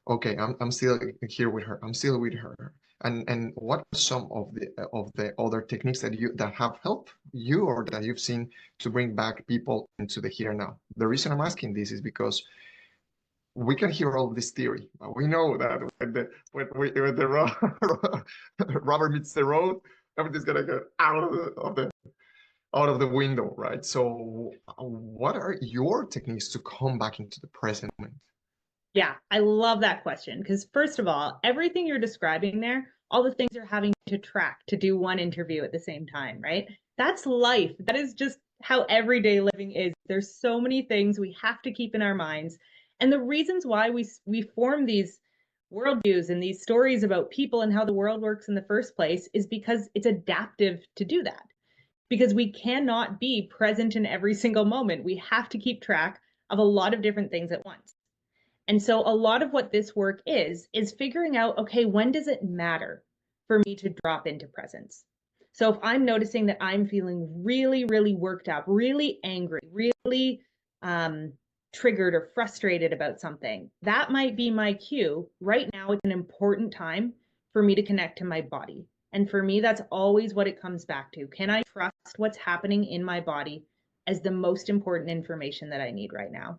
okay, I'm still here with her, I'm still with her, and what are some of the other techniques that have helped you or that you've seen to bring back people into the here and now? The reason I'm asking this is because we can hear all this theory, but we know that when the rubber meets the road, everything's gonna go out of the window, right? So, what are your techniques to come back into the present moment? Yeah, I love that question because, first of all, everything you're describing there, all the things you're having to track to do one interview at the same time, right? That's life. That is just how everyday living is. There's so many things we have to keep in our minds. And the reasons why we form these worldviews and these stories about people and how the world works in the first place is because it's adaptive to do that. Because we cannot be present in every single moment. We have to keep track of a lot of different things at once. And so a lot of what this work is figuring out, okay, when does it matter for me to drop into presence? So if I'm noticing that I'm feeling really, really worked up, really angry, really triggered or frustrated about something, that might be my cue. Right now, it's an important time for me to connect to my body. And for me, that's always what it comes back to. Can I trust what's happening in my body as the most important information that I need right now?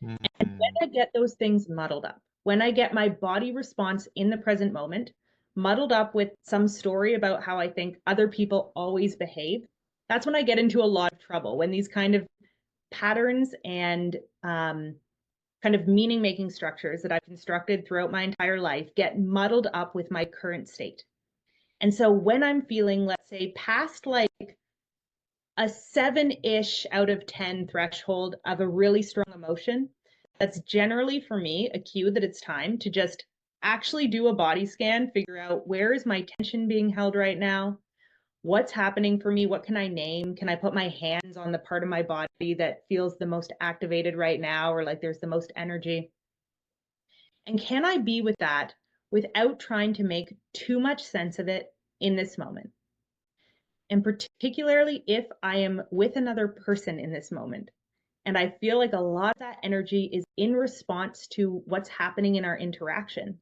And when Mhm. I get those things muddled up, when I get my body response in the present moment muddled up with some story about how I think other people always behave, that's when I get into a lot of trouble. When these kind of patterns and kind of meaning making structures that I've constructed throughout my entire life get muddled up with my current state. And so when I'm feeling, let's say, past like a 7-ish out of 10 threshold of a really strong emotion, that's generally for me a cue that it's time to just actually do a body scan, figure out where is my tension being held right now? What's happening for me? What can I name? Can I put my hands on the part of my body that feels the most activated right now or like there's the most energy? And can I be with that without trying to make too much sense of it in this moment? And particularly if I am with another person in this moment, and I feel like a lot of that energy is in response to what's happening in our interaction,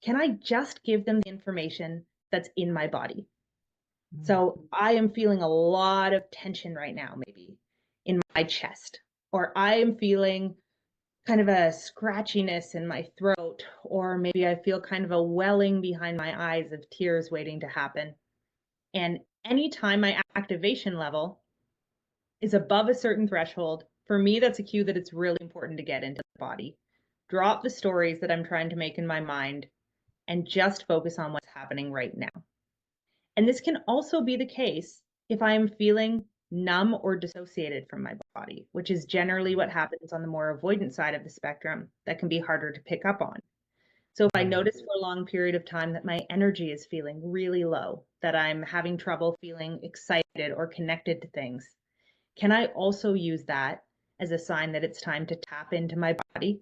can I just give them the information that's in my body? So I am feeling a lot of tension right now, maybe in my chest, or I am feeling kind of a scratchiness in my throat, or maybe I feel kind of a welling behind my eyes of tears waiting to happen. And anytime my activation level is above a certain threshold, for me, that's a cue that it's really important to get into the body. Drop the stories that I'm trying to make in my mind and just focus on what's happening right now. And this can also be the case if I am feeling numb or dissociated from my body, which is generally what happens on the more avoidant side of the spectrum that can be harder to pick up on. So if I Mhm. notice for a long period of time that my energy is feeling really low, that I'm having trouble feeling excited or connected to things, can I also use that as a sign that it's time to tap into my body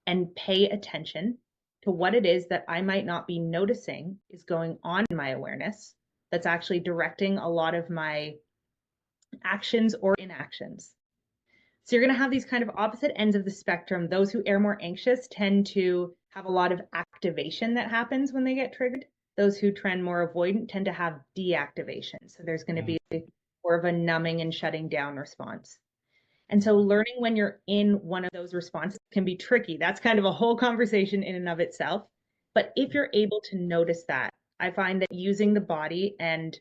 and pay attention to what it is that I might not be noticing is going on in my awareness that's actually directing a lot of my actions or inactions? So you're going to have these kind of opposite ends of the spectrum. Those who are more anxious tend to have a lot of activation that happens when they get triggered. Those who trend more avoidant tend to have deactivation. So there's going to be more of a numbing and shutting down response. And so learning when you're in one of those responses can be tricky. That's kind of a whole conversation in and of itself. But if you're able to notice that, I find that using the body and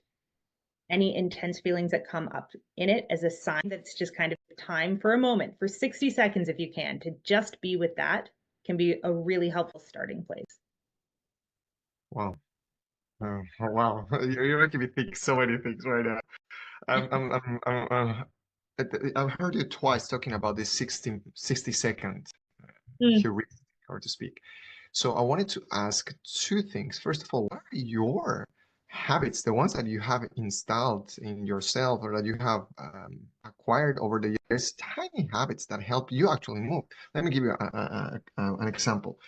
any intense feelings that come up in it as a sign that it's just kind of time for a moment, for 60 seconds if you can, to just be with that can be a really helpful starting place. Wow. Wow. You're making me think so many things right now. I've heard you twice talking about this 60-second Mm. heuristic, or to speak. So I wanted to ask two things. First of all, what are your habits, the ones that you have installed in yourself or that you have acquired over the years, tiny habits that help you actually move? Let me give you an example.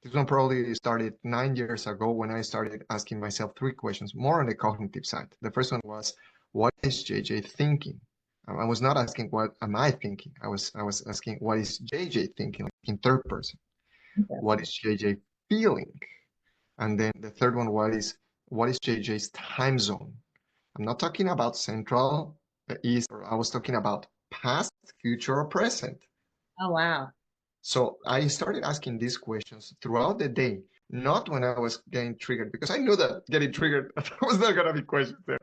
This one probably started 9 years ago when I started asking myself three questions, more on the cognitive side. The first one was, what is JJ thinking? I was not asking what am I thinking. I was asking what is JJ thinking, like in third person. What is JJ feeling? And then the third one, what is JJ's time zone? I'm not talking about central, east, or I was talking about past, future, or present. Oh, wow. So I started asking these questions throughout the day, not when I was getting triggered, because I knew that getting triggered was not gonna be questions there.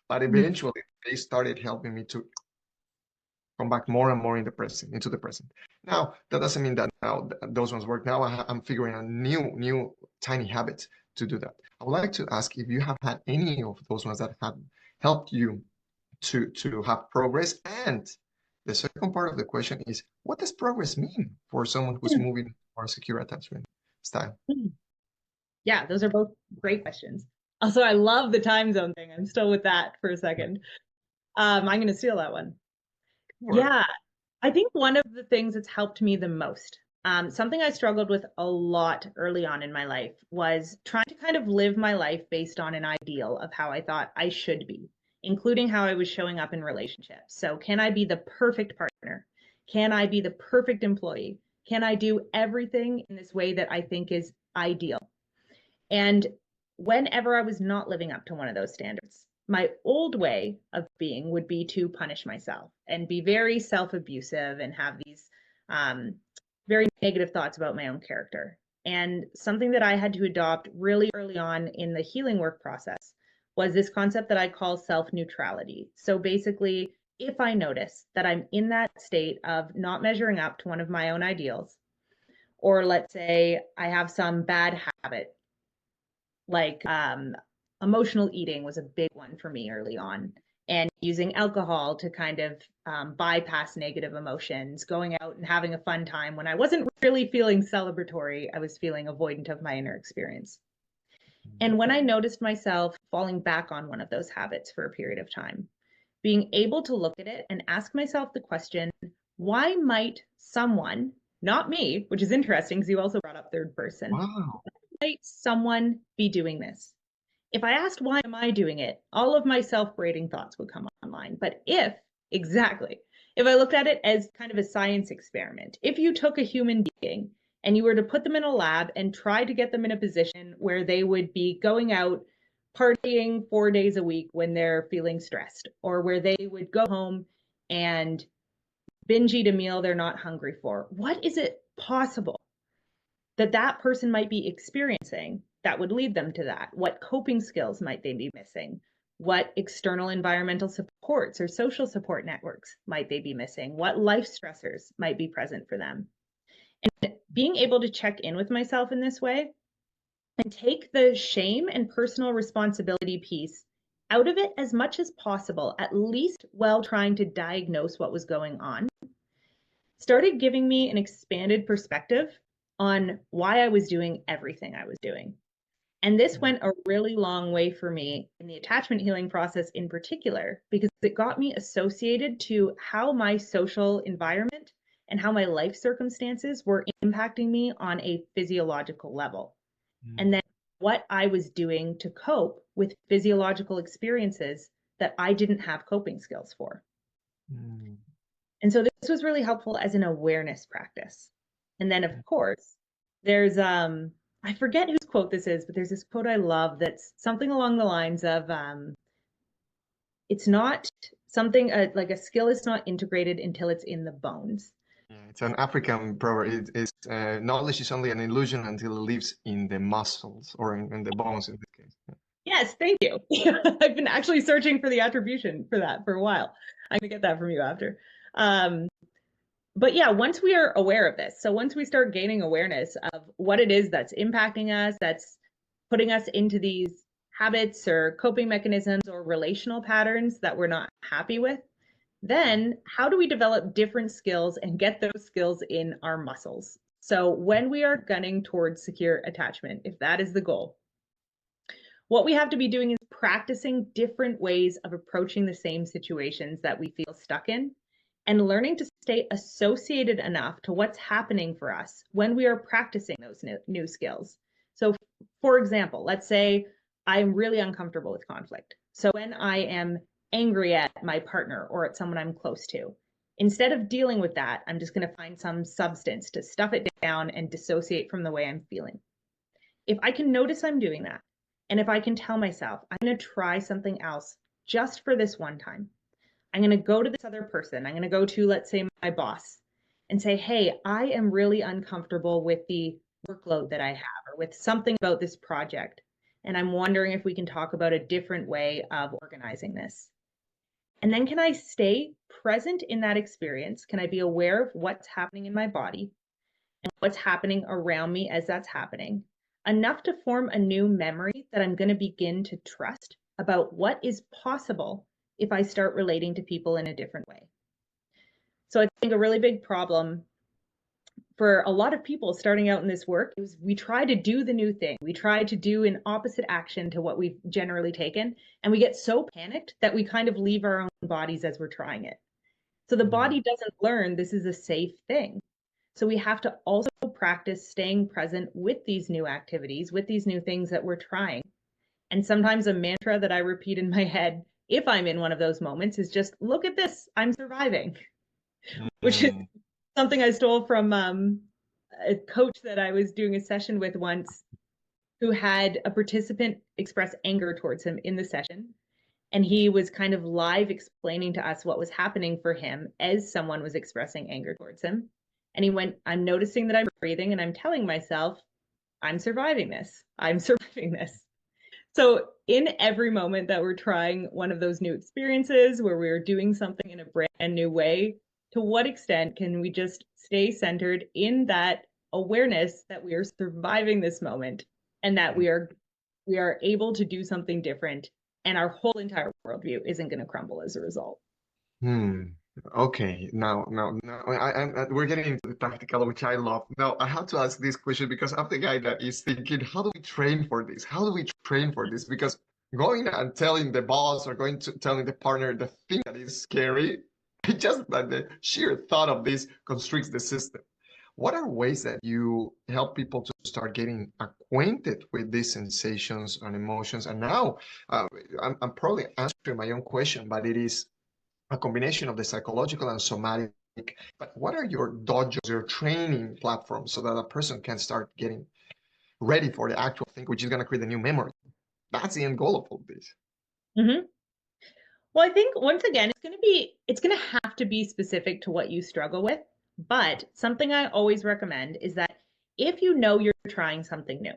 But Mm. eventually they started helping me to come back more and more in the present, into the present. Now, that doesn't mean that now those ones work. Now I'm figuring out new tiny habits to do that. I would like to ask if you have had any of those ones that have helped you to have progress. And the second part of the question is, what does progress mean for someone who's moving or secure attachment style? Mm. Yeah, those are both great questions. Also, I love the time zone thing. I'm still with that for a second. I'm going to steal that one. Or Yeah, I think one of the things that's helped me the most Something I struggled with a lot early on in my life was trying to kind of live my life based on an ideal of how I thought I should be, including how I was showing up in relationships. So, can I be the perfect partner? Can I be the perfect employee? Can I do everything in this way that I think is ideal? And whenever I was not living up to one of those standards, my old way of being would be to punish myself and be very self abusive and have these um, very negative thoughts about my own character. And something that I had to adopt really early on in the healing work process was this concept that I call self neutrality. So basically, if I notice that I'm in that state of not measuring up to one of my own ideals, or let's say I have some bad habit, like emotional eating was a big one for me early on, and using alcohol to kind of bypass negative emotions, going out and having a fun time when I wasn't really feeling celebratory, I was feeling avoidant of my inner experience. And when I noticed myself falling back on one of those habits for a period of time, being able to look at it and ask myself the question, why might someone, not me, which is interesting because you also brought up third person, Wow. might someone be doing this? If I asked why am I doing it, all of my self-berating thoughts would come online. But if I looked at it as kind of a science experiment, if you took a human being and you were to put them in a lab and try to get them in a position where they would be going out partying 4 days a week when they're feeling stressed, or where they would go home and binge eat a meal they're not hungry for, what is it possible that that person might be experiencing that would lead them to that? What coping skills might they be missing? What external environmental supports or social support networks might they be missing? What life stressors might be present for them? And being able to check in with myself in this way and take the shame and personal responsibility piece out of it as much as possible, at least while trying to diagnose what was going on, started giving me an expanded perspective on why I was doing everything I was doing. And this went a really long way for me in the attachment healing process in particular, because it got me associated to how my social environment and how my life circumstances were impacting me on a physiological level. And then what I was doing to cope with physiological experiences that I didn't have coping skills for. Mm. And so this was really helpful as an awareness practice. And then of course, there's I forget whose quote this is, but there's this quote I love that's something along the lines of it's not something like a skill is not integrated until it's in the bones. Yeah, it's an African proverb. Knowledge is only an illusion until it lives in the muscles or in the bones in this case. Yeah. Yes, thank you. I've been actually searching for the attribution for that for a while. I'm gonna get that from you after. But yeah, once we are aware of this, so once we start gaining awareness of what it is that's impacting us, that's putting us into these habits or coping mechanisms or relational patterns that we're not happy with, then how do we develop different skills and get those skills in our muscles? So when we are gunning towards secure attachment, if that is the goal, what we have to be doing is practicing different ways of approaching the same situations that we feel stuck in, and learning to stay associated enough to what's happening for us when we are practicing those new skills. So, for example, let's say I'm really uncomfortable with conflict. So when I am angry at my partner or at someone I'm close to, instead of dealing with that, I'm just going to find some substance to stuff it down and dissociate from the way I'm feeling. If I can notice I'm doing that, and if I can tell myself, I'm going to try something else just for this one time, I'm going to go to this other person. I'm going to go to, let's say, my boss and say, hey, I am really uncomfortable with the workload that I have or with something about this project. And I'm wondering if we can talk about a different way of organizing this. And then can I stay present in that experience? Can I be aware of what's happening in my body and what's happening around me as that's happening? Enough to form a new memory that I'm going to begin to trust about what is possible if I start relating to people in a different way. So I think a really big problem for a lot of people starting out in this work is we try to do the new thing. We try to do an opposite action to what we've generally taken. And we get so panicked that we kind of leave our own bodies as we're trying it. So the body doesn't learn this is a safe thing. So we have to also practice staying present with these new activities, with these new things that we're trying. And sometimes a mantra that I repeat in my head, if I'm in one of those moments, is just, look at this, I'm surviving, which is Mm, something I stole from a coach that I was doing a session with once, who had a participant express anger towards him in the session. And he was kind of live explaining to us what was happening for him as someone was expressing anger towards him. And he went, I'm noticing that I'm breathing and I'm telling myself, I'm surviving this. I'm surviving this. So, in every moment that we're trying one of those new experiences where we're doing something in a brand new way, to what extent can we just stay centered in that awareness that we are surviving this moment and that we are able to do something different, and our whole entire worldview isn't going to crumble as a result. hmm. Okay. Now, we're getting into the practical, which I love. Now, I have to ask this question because I'm the guy that is thinking, how do we train for this? How do we train for this? Because going and telling the boss or going to telling the partner the thing that is scary, it just that the sheer thought of this constricts the system. What are ways that you help people to start getting acquainted with these sensations and emotions? And now, uh, I'm probably answering my own question, but it is a combination of the psychological and somatic. But what are your dojos, your training platforms, so that a person can start getting ready for the actual thing, which is going to create a new memory? That's the end goal of all this. Mm-hmm. Well, I think once again, it's going to have to be specific to what you struggle with. But something I always recommend is that if you know you're trying something new,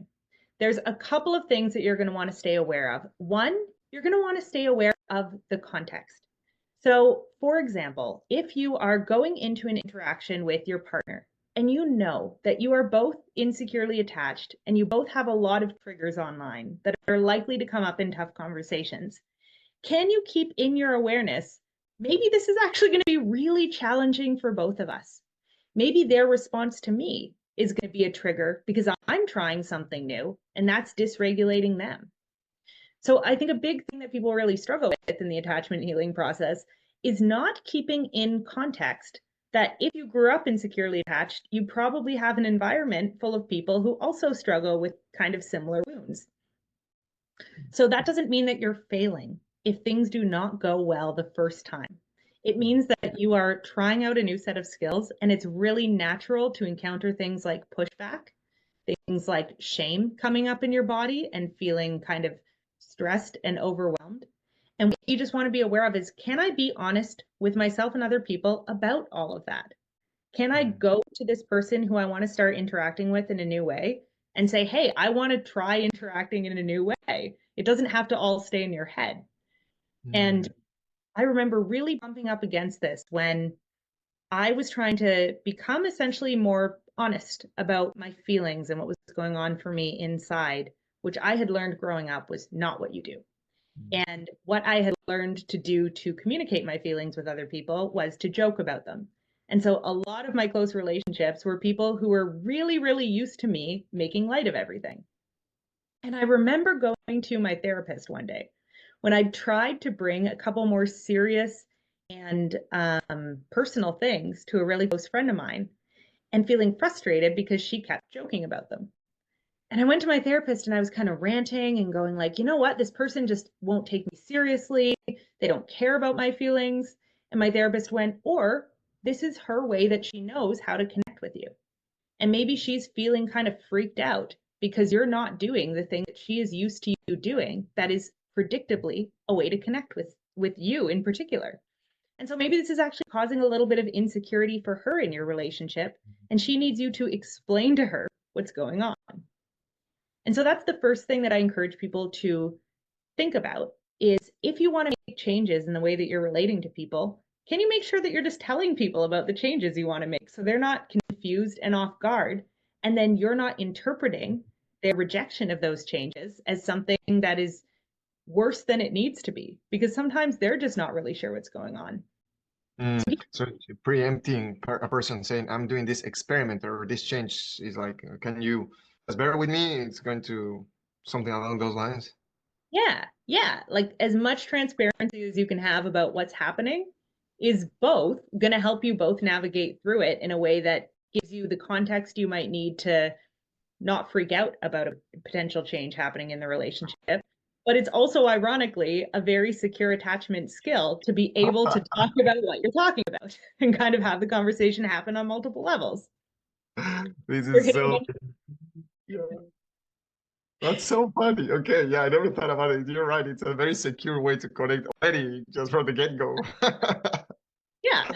there's a couple of things that you're going to want to stay aware of. One, you're going to want to stay aware of the context. So, for example, if you are going into an interaction with your partner and you know that you are both insecurely attached and you both have a lot of triggers online that are likely to come up in tough conversations, can you keep in your awareness, maybe this is actually going to be really challenging for both of us? Maybe their response to me is going to be a trigger because I'm trying something new and that's dysregulating them. So I think a big thing that people really struggle with in the attachment healing process is not keeping in context that if you grew up insecurely attached, you probably have an environment full of people who also struggle with kind of similar wounds. So that doesn't mean that you're failing if things do not go well the first time. It means that you are trying out a new set of skills, and it's really natural to encounter things like pushback, things like shame coming up in your body and feeling kind of stressed and overwhelmed. And what you just want to be aware of is, can I be honest with myself and other people about all of that? Can I go to this person who I want to start interacting with in a new way and say, hey, I want to try interacting in a new way? It doesn't have to all stay in your head. And Mm, I remember really bumping up against this when I was trying to become essentially more honest about my feelings and what was going on for me inside, which I had learned growing up was not what you do. And what I had learned to do to communicate my feelings with other people was to joke about them. And so a lot of my close relationships were people who were really, really used to me making light of everything. And I remember going to my therapist one day when I tried to bring a couple more serious and personal things to a really close friend of mine and feeling frustrated because she kept joking about them. And I went to my therapist and I was kind of ranting and going like, you know what? This person just won't take me seriously. They don't care about my feelings. And my therapist went, or this is her way that she knows how to connect with you. And maybe she's feeling kind of freaked out because you're not doing the thing that she is used to you doing that is predictably a way to connect with you in particular. And so maybe this is actually causing a little bit of insecurity for her in your relationship, and she needs you to explain to her what's going on. And so that's the first thing that I encourage people to think about is, if you want to make changes in the way that you're relating to people, can you make sure that you're just telling people about the changes you want to make so they're not confused and off guard, and then you're not interpreting their rejection of those changes as something that is worse than it needs to be, because sometimes they're just not really sure what's going on. mm. So preempting a person saying, I'm doing this experiment or this change is like, can you just bear with me? It's going to something along those lines. Yeah, yeah. Like as much transparency as you can have about what's happening is both going to help you both navigate through it in a way that gives you the context you might need to not freak out about a potential change happening in the relationship. But it's also, ironically, a very secure attachment skill to be able to talk about what you're talking about and kind of have the conversation happen on multiple levels. This You're is hitting so, on- yeah, that's so funny. Okay, yeah, I never thought about it. You're right. It's a very secure way to connect already just from the get-go. yeah.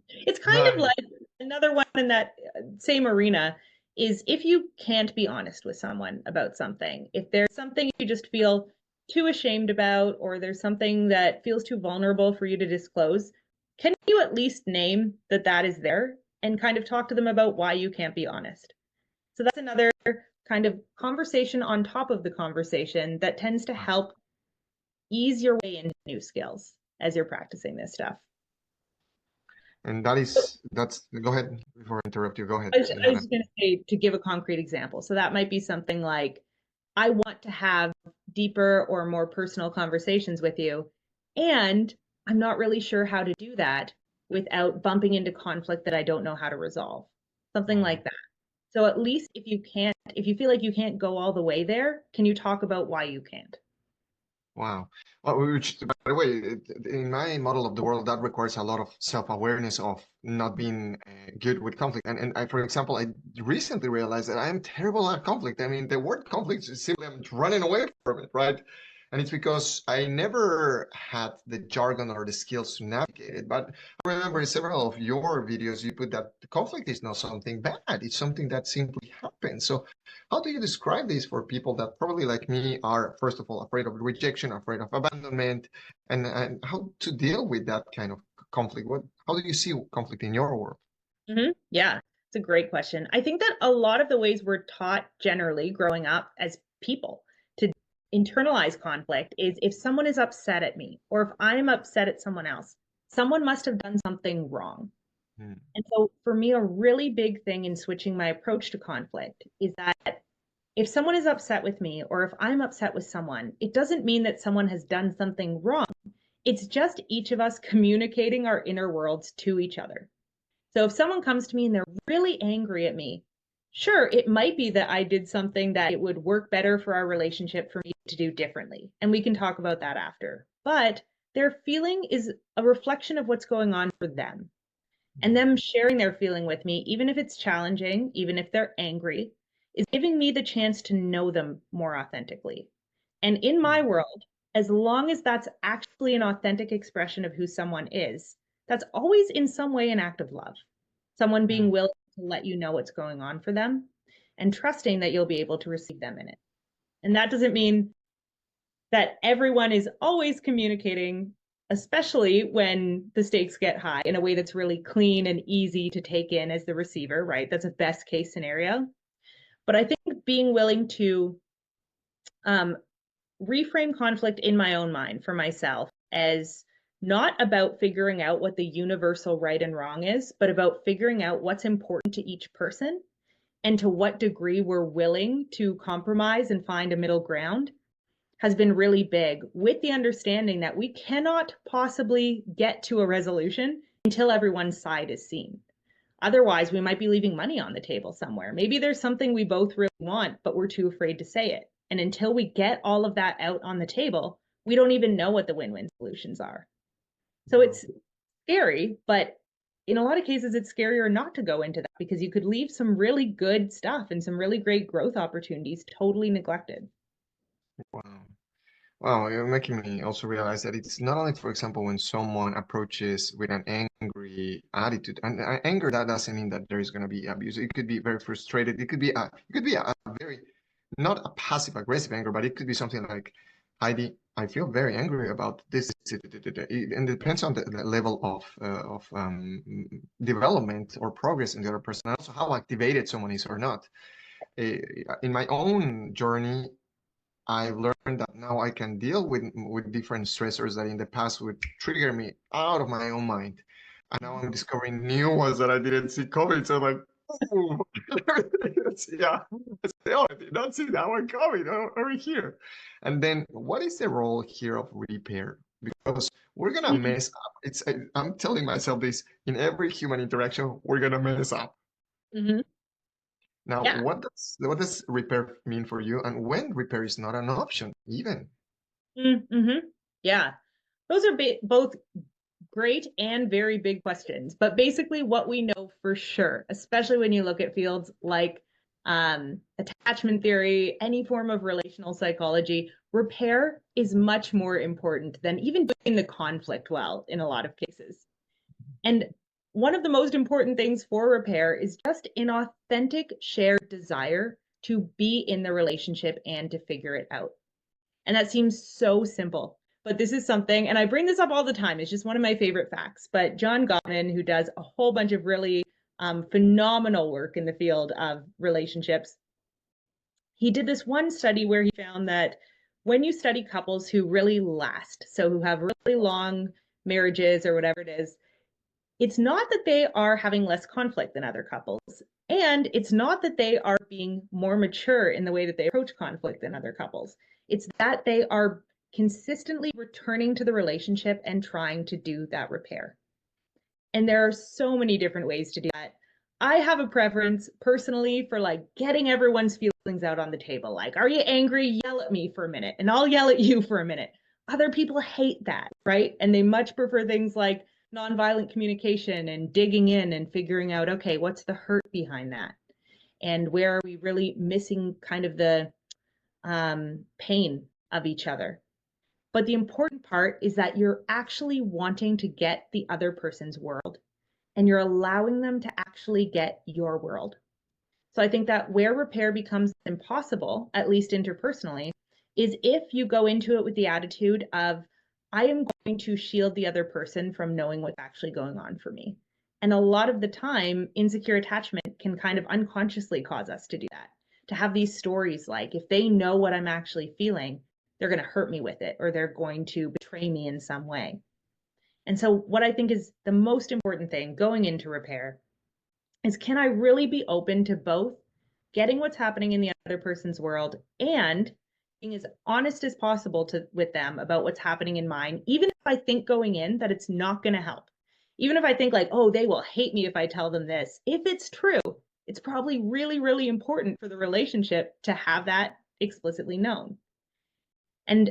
It's kind of Nice. like another one in that same arena is if you can't be honest with someone about something, if there's something you just feel too ashamed about, or there's something that feels too vulnerable for you to disclose, can you at least name that that is there and kind of talk to them about why you can't be honest? So that's another kind of conversation on top of the conversation that tends to help ease your way into new skills as you're practicing this stuff. And that's, go ahead before I interrupt you. Go ahead. You I had was just going to say, to give a concrete example. So that might be something like, I want to have deeper or more personal conversations with you, and I'm not really sure how to do that without bumping into conflict that I don't know how to resolve. Something Wow. like that. So at least if you feel like you can't go all the way there, can you talk about why you can't? Wow. Well, which, by the way, in my model of the world, that requires a lot of self-awareness of not being good with conflict. And I, for example, I recently realized that I am terrible at conflict. I mean, the word conflict is simply I'm running away from it, right? And it's because I never had the jargon or the skills to navigate it. But I remember in several of your videos, you put that the conflict is not something bad. It's something that simply happens. So how do you describe this for people that probably like me are, first of all, afraid of rejection, afraid of abandonment, and how to deal with that kind of conflict? How do you see conflict in your world? Yeah, it's a great question. I think that a lot of the ways we're taught generally growing up as people to internalize conflict is if someone is upset at me or if I'm upset at someone else, someone must have done something wrong. Hmm. And so for me, a really big thing in switching my approach to conflict is that if someone is upset with me or if I'm upset with someone, it doesn't mean that someone has done something wrong. It's just each of us communicating our inner worlds to each other. So if someone comes to me and they're really angry at me, sure, it might be that I did something that it would work better for our relationship for me to do differently. And we can talk about that after. But their feeling is a reflection of what's going on for them. And them sharing their feeling with me, even if it's challenging, even if they're angry, is giving me the chance to know them more authentically. And in my world, as long as that's actually an authentic expression of who someone is, that's always in some way an act of love. Someone being Hmm. willing to let you know what's going on for them and trusting that you'll be able to receive them in it. And that doesn't mean that everyone is always communicating, especially when the stakes get high, in a way that's really clean and easy to take in as the receiver, right? That's a best case scenario. But I think being willing to um, reframe conflict in my own mind for myself as not about figuring out what the universal right and wrong is, but about figuring out what's important to each person and to what degree we're willing to compromise and find a middle ground has been really big, with the understanding that we cannot possibly get to a resolution until everyone's side is seen. Otherwise, we might be leaving money on the table somewhere. Maybe there's something we both really want, but we're too afraid to say it. And until we get all of that out on the table, we don't even know what the win-win solutions are. So Wow. it's scary, but in a lot of cases, it's scarier not to go into that because you could leave some really good stuff and some really great growth opportunities totally neglected. Wow. Wow, you're making me also realize that it's not only, for example, when someone approaches with an angry attitude, and anger, that doesn't mean that there is going to be abuse. It could be very frustrated. It could be a very, not a passive aggressive anger, but it could be something like, Heidi, I feel very angry about this. And it depends on the level of development or progress in the other person, and also how activated someone is or not. In my own journey, I've learned that now I can deal with different stressors that in the past would trigger me out of my own mind. And now I'm discovering new ones that I didn't see coming. So I'm like, oh, yeah, oh, I did not see that one coming over here. And then what is the role here of repair? Because we're gonna mess up. I'm telling myself this in every human interaction, we're gonna mess up. Mhm. Now, Yeah. what does repair mean for you, and when repair is not an option, even? Mm-hmm. Yeah. Those are both great and very big questions. But basically, what we know for sure, especially when you look at fields like attachment theory, any form of relational psychology, repair is much more important than even doing the conflict well in a lot of cases. And one of the most important things for repair is just an authentic shared desire to be in the relationship and to figure it out. And that seems so simple. But this is something, and I bring this up all the time, it's just one of my favorite facts. But John Gottman, who does a whole bunch of really phenomenal work in the field of relationships, he did this one study where he found that when you study couples who really last, so who have really long marriages or whatever it is, it's not that they are having less conflict than other couples. And it's not that they are being more mature in the way that they approach conflict than other couples. It's that they are consistently returning to the relationship and trying to do that repair. And there are so many different ways to do that. I have a preference personally for like getting everyone's feelings out on the table. Like, are you angry? Yell at me for a minute and I'll yell at you for a minute. Other people hate that, right? And they much prefer things like nonviolent communication and digging in and figuring out, okay, what's the hurt behind that? And where are we really missing kind of the pain of each other? But the important part is that you're actually wanting to get the other person's world and you're allowing them to actually get your world. So I think that where repair becomes impossible, at least interpersonally, is if you go into it with the attitude of, I am going to shield the other person from knowing what's actually going on for me. And a lot of the time, insecure attachment can kind of unconsciously cause us to do that, to have these stories like, if they know what I'm actually feeling, they're going to hurt me with it, or they're going to betray me in some way. And so, what I think is the most important thing going into repair is, can I really be open to both getting what's happening in the other person's world and being as honest as possible with them about what's happening in mine, even if I think going in that it's not going to help. Even if I think like, oh, they will hate me if I tell them this. If it's true, it's probably really, really important for the relationship to have that explicitly known. And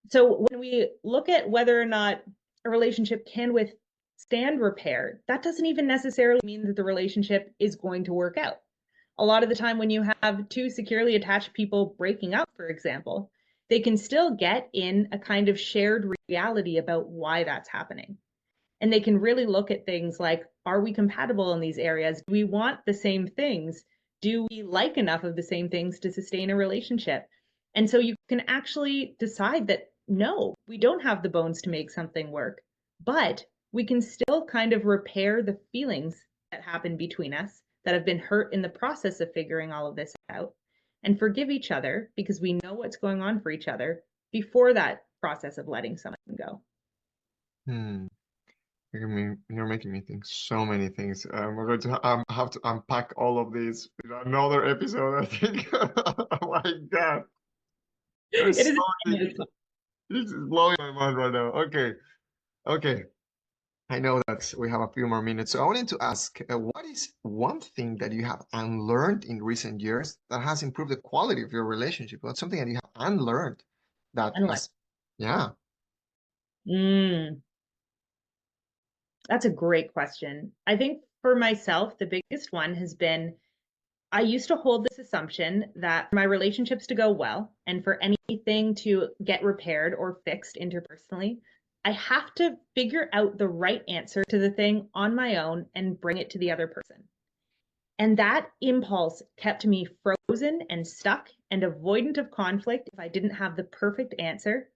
so when we look at whether or not a relationship can withstand repair, that doesn't even necessarily mean that the relationship is going to work out. A lot of the time, when you have two securely attached people breaking up, for example, they can still get in a kind of shared reality about why that's happening. And they can really look at things like, are we compatible in these areas? Do we want the same things? Do we like enough of the same things to sustain a relationship? And so you can actually decide that no, we don't have the bones to make something work, but we can still kind of repair the feelings that happen between us that have been hurt in the process of figuring all of this out and forgive each other because we know what's going on for each other before that process of letting someone go. Hmm. You're making me think so many things. We're going to have to unpack all of these in another episode, I think. Oh my God. It There's is. so many. This is blowing my mind right now. Okay. Okay. I know that we have a few more minutes. So I wanted to ask, what is one thing that you have unlearned in recent years that has improved the quality of your relationship? What's something that you have unlearned that Unlike. has, yeah. Mm, that's a great question. I think for myself, the biggest one has been, I used to hold this assumption that for my relationships to go well and for anything to get repaired or fixed interpersonally, I have to figure out the right answer to the thing on my own and bring it to the other person. And that impulse kept me frozen and stuck and avoidant of conflict if I didn't have the perfect answer.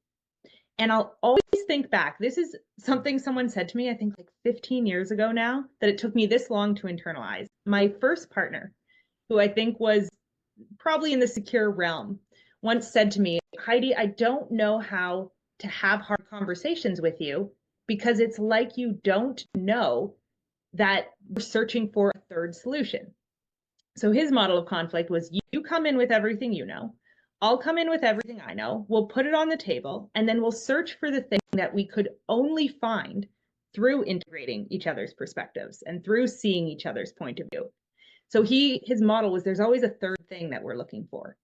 And I'll always think back. This is something someone said to me, I think like 15 years ago now, that it took me this long to internalize. My first partner, who I think was probably in the secure realm, once said to me, Heidi, I don't know how to have hard conversations with you because it's like you don't know that we're searching for a third solution. So his model of conflict was, you come in with everything you know, I'll come in with everything I know, we'll put it on the table, and then we'll search for the thing that we could only find through integrating each other's perspectives and through seeing each other's point of view. So his model was there's always a third thing that we're looking for.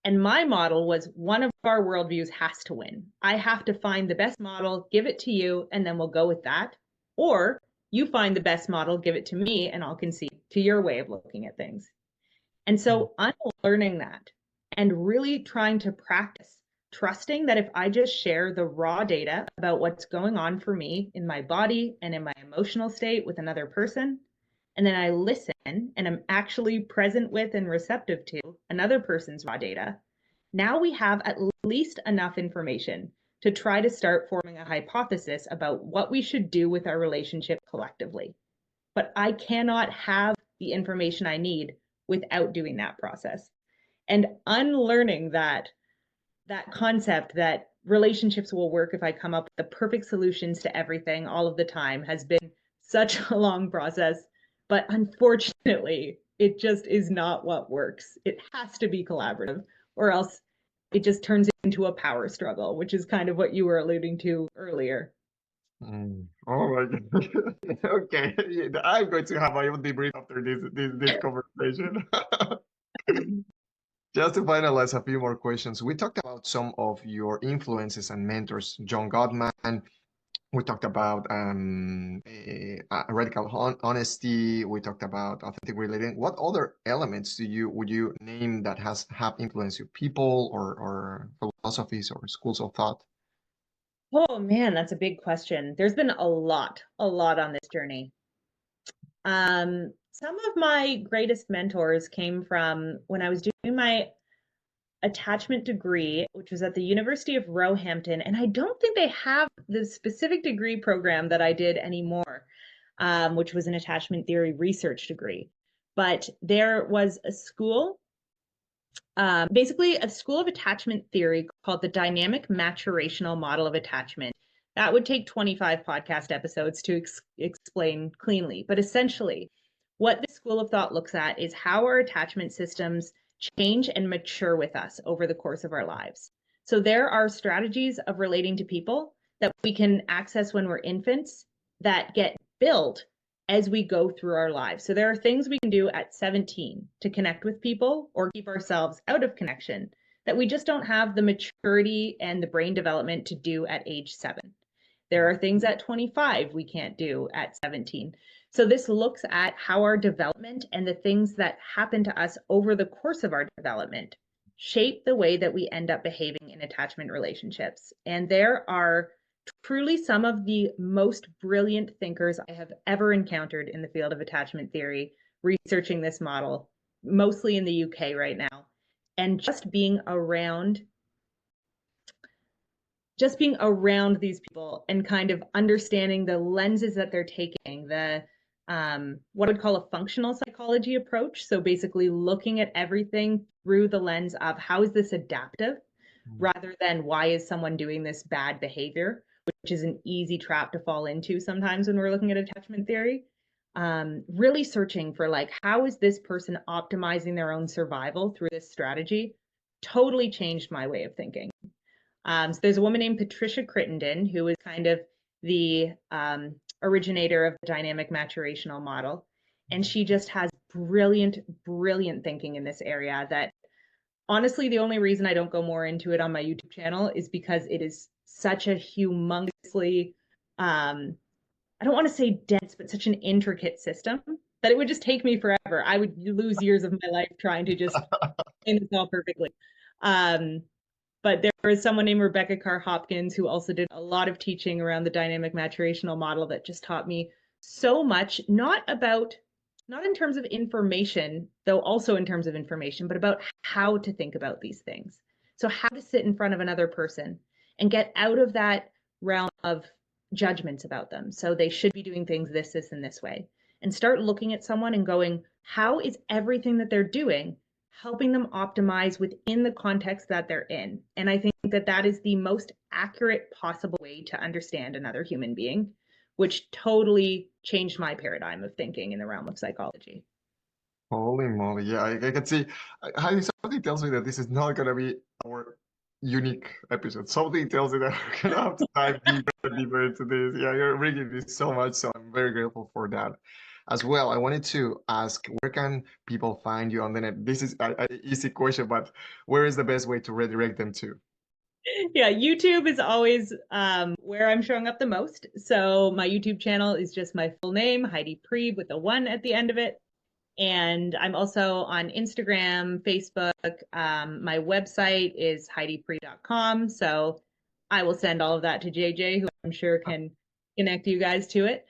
And my model was one of our worldviews has to win. I have to find the best model, give it to you, and then we'll go with that. Or you find the best model, give it to me, and I'll concede to your way of looking at things. And so unlearning that and really trying to practice trusting that if I just share the raw data about what's going on for me in my body and in my emotional state with another person, and then I listen and I'm actually present with and receptive to another person's raw data, now we have at least enough information to try to start forming a hypothesis about what we should do with our relationship collectively. But I cannot have the information I need without doing that process. And unlearning that concept that relationships will work if I come up with the perfect solutions to everything all of the time has been such a long process. But unfortunately, it just is not what works. It has to be collaborative, or else it just turns into a power struggle, which is kind of what you were alluding to earlier. Oh my God. Okay, I'm going to have my own debrief after this conversation. Just to finalize a few more questions, we talked about some of your influences and mentors, John Gottman. We talked about radical honesty. We talked about authentic relating. What other elements would you name that have influenced you, people or philosophies or schools of thought? Oh man, that's a big question. There's been a lot on this journey. Some of my greatest mentors came from when I was doing my attachment degree, which was at the University of Roehampton. And I don't think they have the specific degree program that I did anymore, which was an attachment theory research degree. But there was a school, basically a school of attachment theory called the dynamic maturational model of attachment. That would take 25 podcast episodes to explain cleanly. But essentially, what the school of thought looks at is how our attachment systems change and mature with us over the course of our lives. So there are strategies of relating to people that we can access when we're infants that get built as we go through our lives. So there are things we can do at 17 to connect with people or keep ourselves out of connection that we just don't have the maturity and the brain development to do at age 7. There are things at 25 we can't do at 17. So this looks at how our development and the things that happen to us over the course of our development shape the way that we end up behaving in attachment relationships. And there are truly some of the most brilliant thinkers I have ever encountered in the field of attachment theory, researching this model, mostly in the UK right now. And just being around these people and kind of understanding the lenses that they're taking, the what I would call a functional psychology approach. So basically looking at everything through the lens of how is this adaptive rather than why is someone doing this bad behavior, which is an easy trap to fall into sometimes when we're looking at attachment theory. Really searching for like, how is this person optimizing their own survival through this strategy? Totally changed my way of thinking. So there's a woman named Patricia Crittenden, who is kind of the originator of the dynamic maturational model. And she just has brilliant thinking in this area that honestly, the only reason I don't go more into it on my YouTube channel is because it is such a humongously, I don't want to say dense, but such an intricate system that it would just take me forever. I would lose years of my life trying to just explain this all perfectly. But there was someone named Rebecca Carr Hopkins who also did a lot of teaching around the dynamic maturational model that just taught me so much, not in terms of information, though also in terms of information, but about how to think about these things. So how to sit in front of another person and get out of that realm of judgments about them. So they should be doing things this, and this way. And start looking at someone and going, how is everything that they're doing helping them optimize within the context that they're in? And I think that that is the most accurate possible way to understand another human being, which totally changed my paradigm of thinking in the realm of psychology. Holy moly. Yeah, I can see. Heidi, something tells me that this is not going to be our unique episode. Something tells me that we're gonna have to dive deeper and deeper into this. Yeah, you're bringing me so much, so I'm very grateful for that. As well, I wanted to ask, where can people find you on the net? This is an easy question, but where is the best way to redirect them to? Yeah, YouTube is always where I'm showing up the most. So my YouTube channel is just my full name, Heidi Priebe, with a one at the end of it. And I'm also on Instagram, Facebook. My website is HeidiPriebe.com. So I will send all of that to JJ, who I'm sure can connect you guys to it.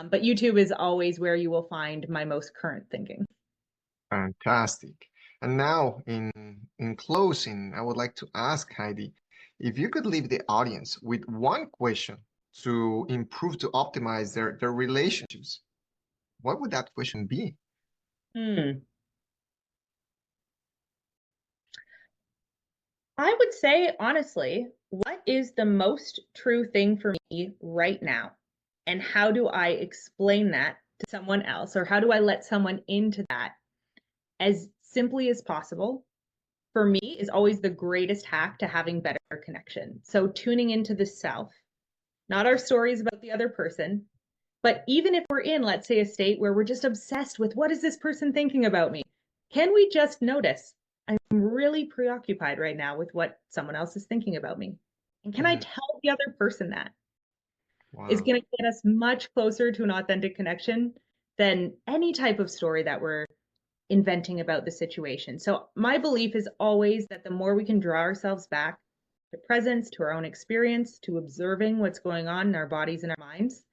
But YouTube is always where you will find my most current thinking. Fantastic. And now, in closing, I would like to ask Heidi, if you could leave the audience with one question to improve, to optimize their relationships, what would that question be? Hmm. I would say, honestly, what is the most true thing for me right now? And how do I explain that to someone else? Or how do I let someone into that as simply as possible? For me, is always the greatest hack to having better connection. So tuning into the self, not our stories about the other person, but even if we're in, let's say, a state where we're just obsessed with what is this person thinking about me, can we just notice I'm really preoccupied right now with what someone else is thinking about me? And can I Mhm. tell the other person that? Is Wow. going to get us much closer to an authentic connection than any type of story that we're inventing about the situation. So my belief is always that the more we can draw ourselves back to presence, to our own experience, to observing what's going on in our bodies and our minds,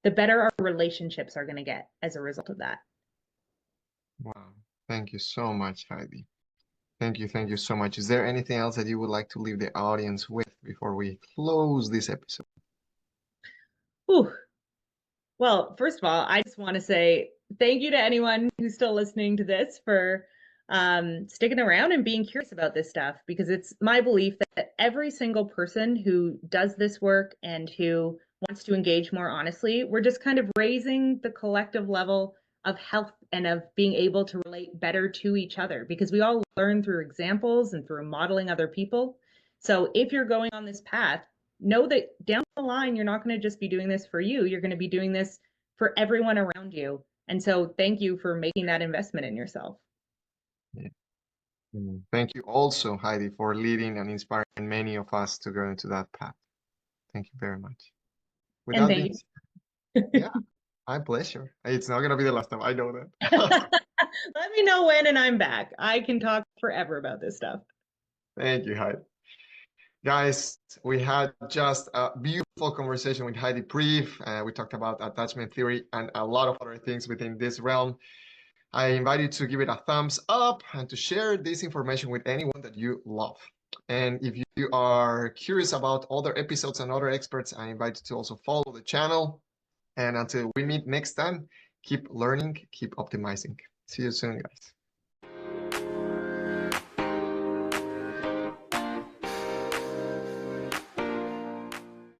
the better our relationships are going to get as a result of that. Wow. Thank you so much, Heidi. Thank you so much. Is there anything else that you would like to leave the audience with before we close this episode? Whew. Well, first of all, I just want to say thank you to anyone who's still listening to this for sticking around and being curious about this stuff, because it's my belief that every single person who does this work and who wants to engage more honestly, we're just kind of raising the collective level of health and of being able to relate better to each other, because we all learn through examples and through modeling other people. So if you're going on this path, know that down the line, you're not going to just be doing this for you. You're going to be doing this for everyone around you. And so thank you for making that investment in yourself. Yeah. Thank you also, Heidi, for leading and inspiring many of us to go into that path. Thank you very much. With And that thank being you. said, yeah, my pleasure. It's not gonna be the last time. I know that. Let me know when and I'm back. I can talk forever about this stuff. Thank you, Heidi. Guys, we had just a beautiful conversation with Heidi Priebe. We talked about attachment theory and a lot of other things within this realm. I invite you to give it a thumbs up and to share this information with anyone that you love. And if you are curious about other episodes and other experts, I invite you to also follow the channel. And until we meet next time, keep learning, keep optimizing. See you soon, guys.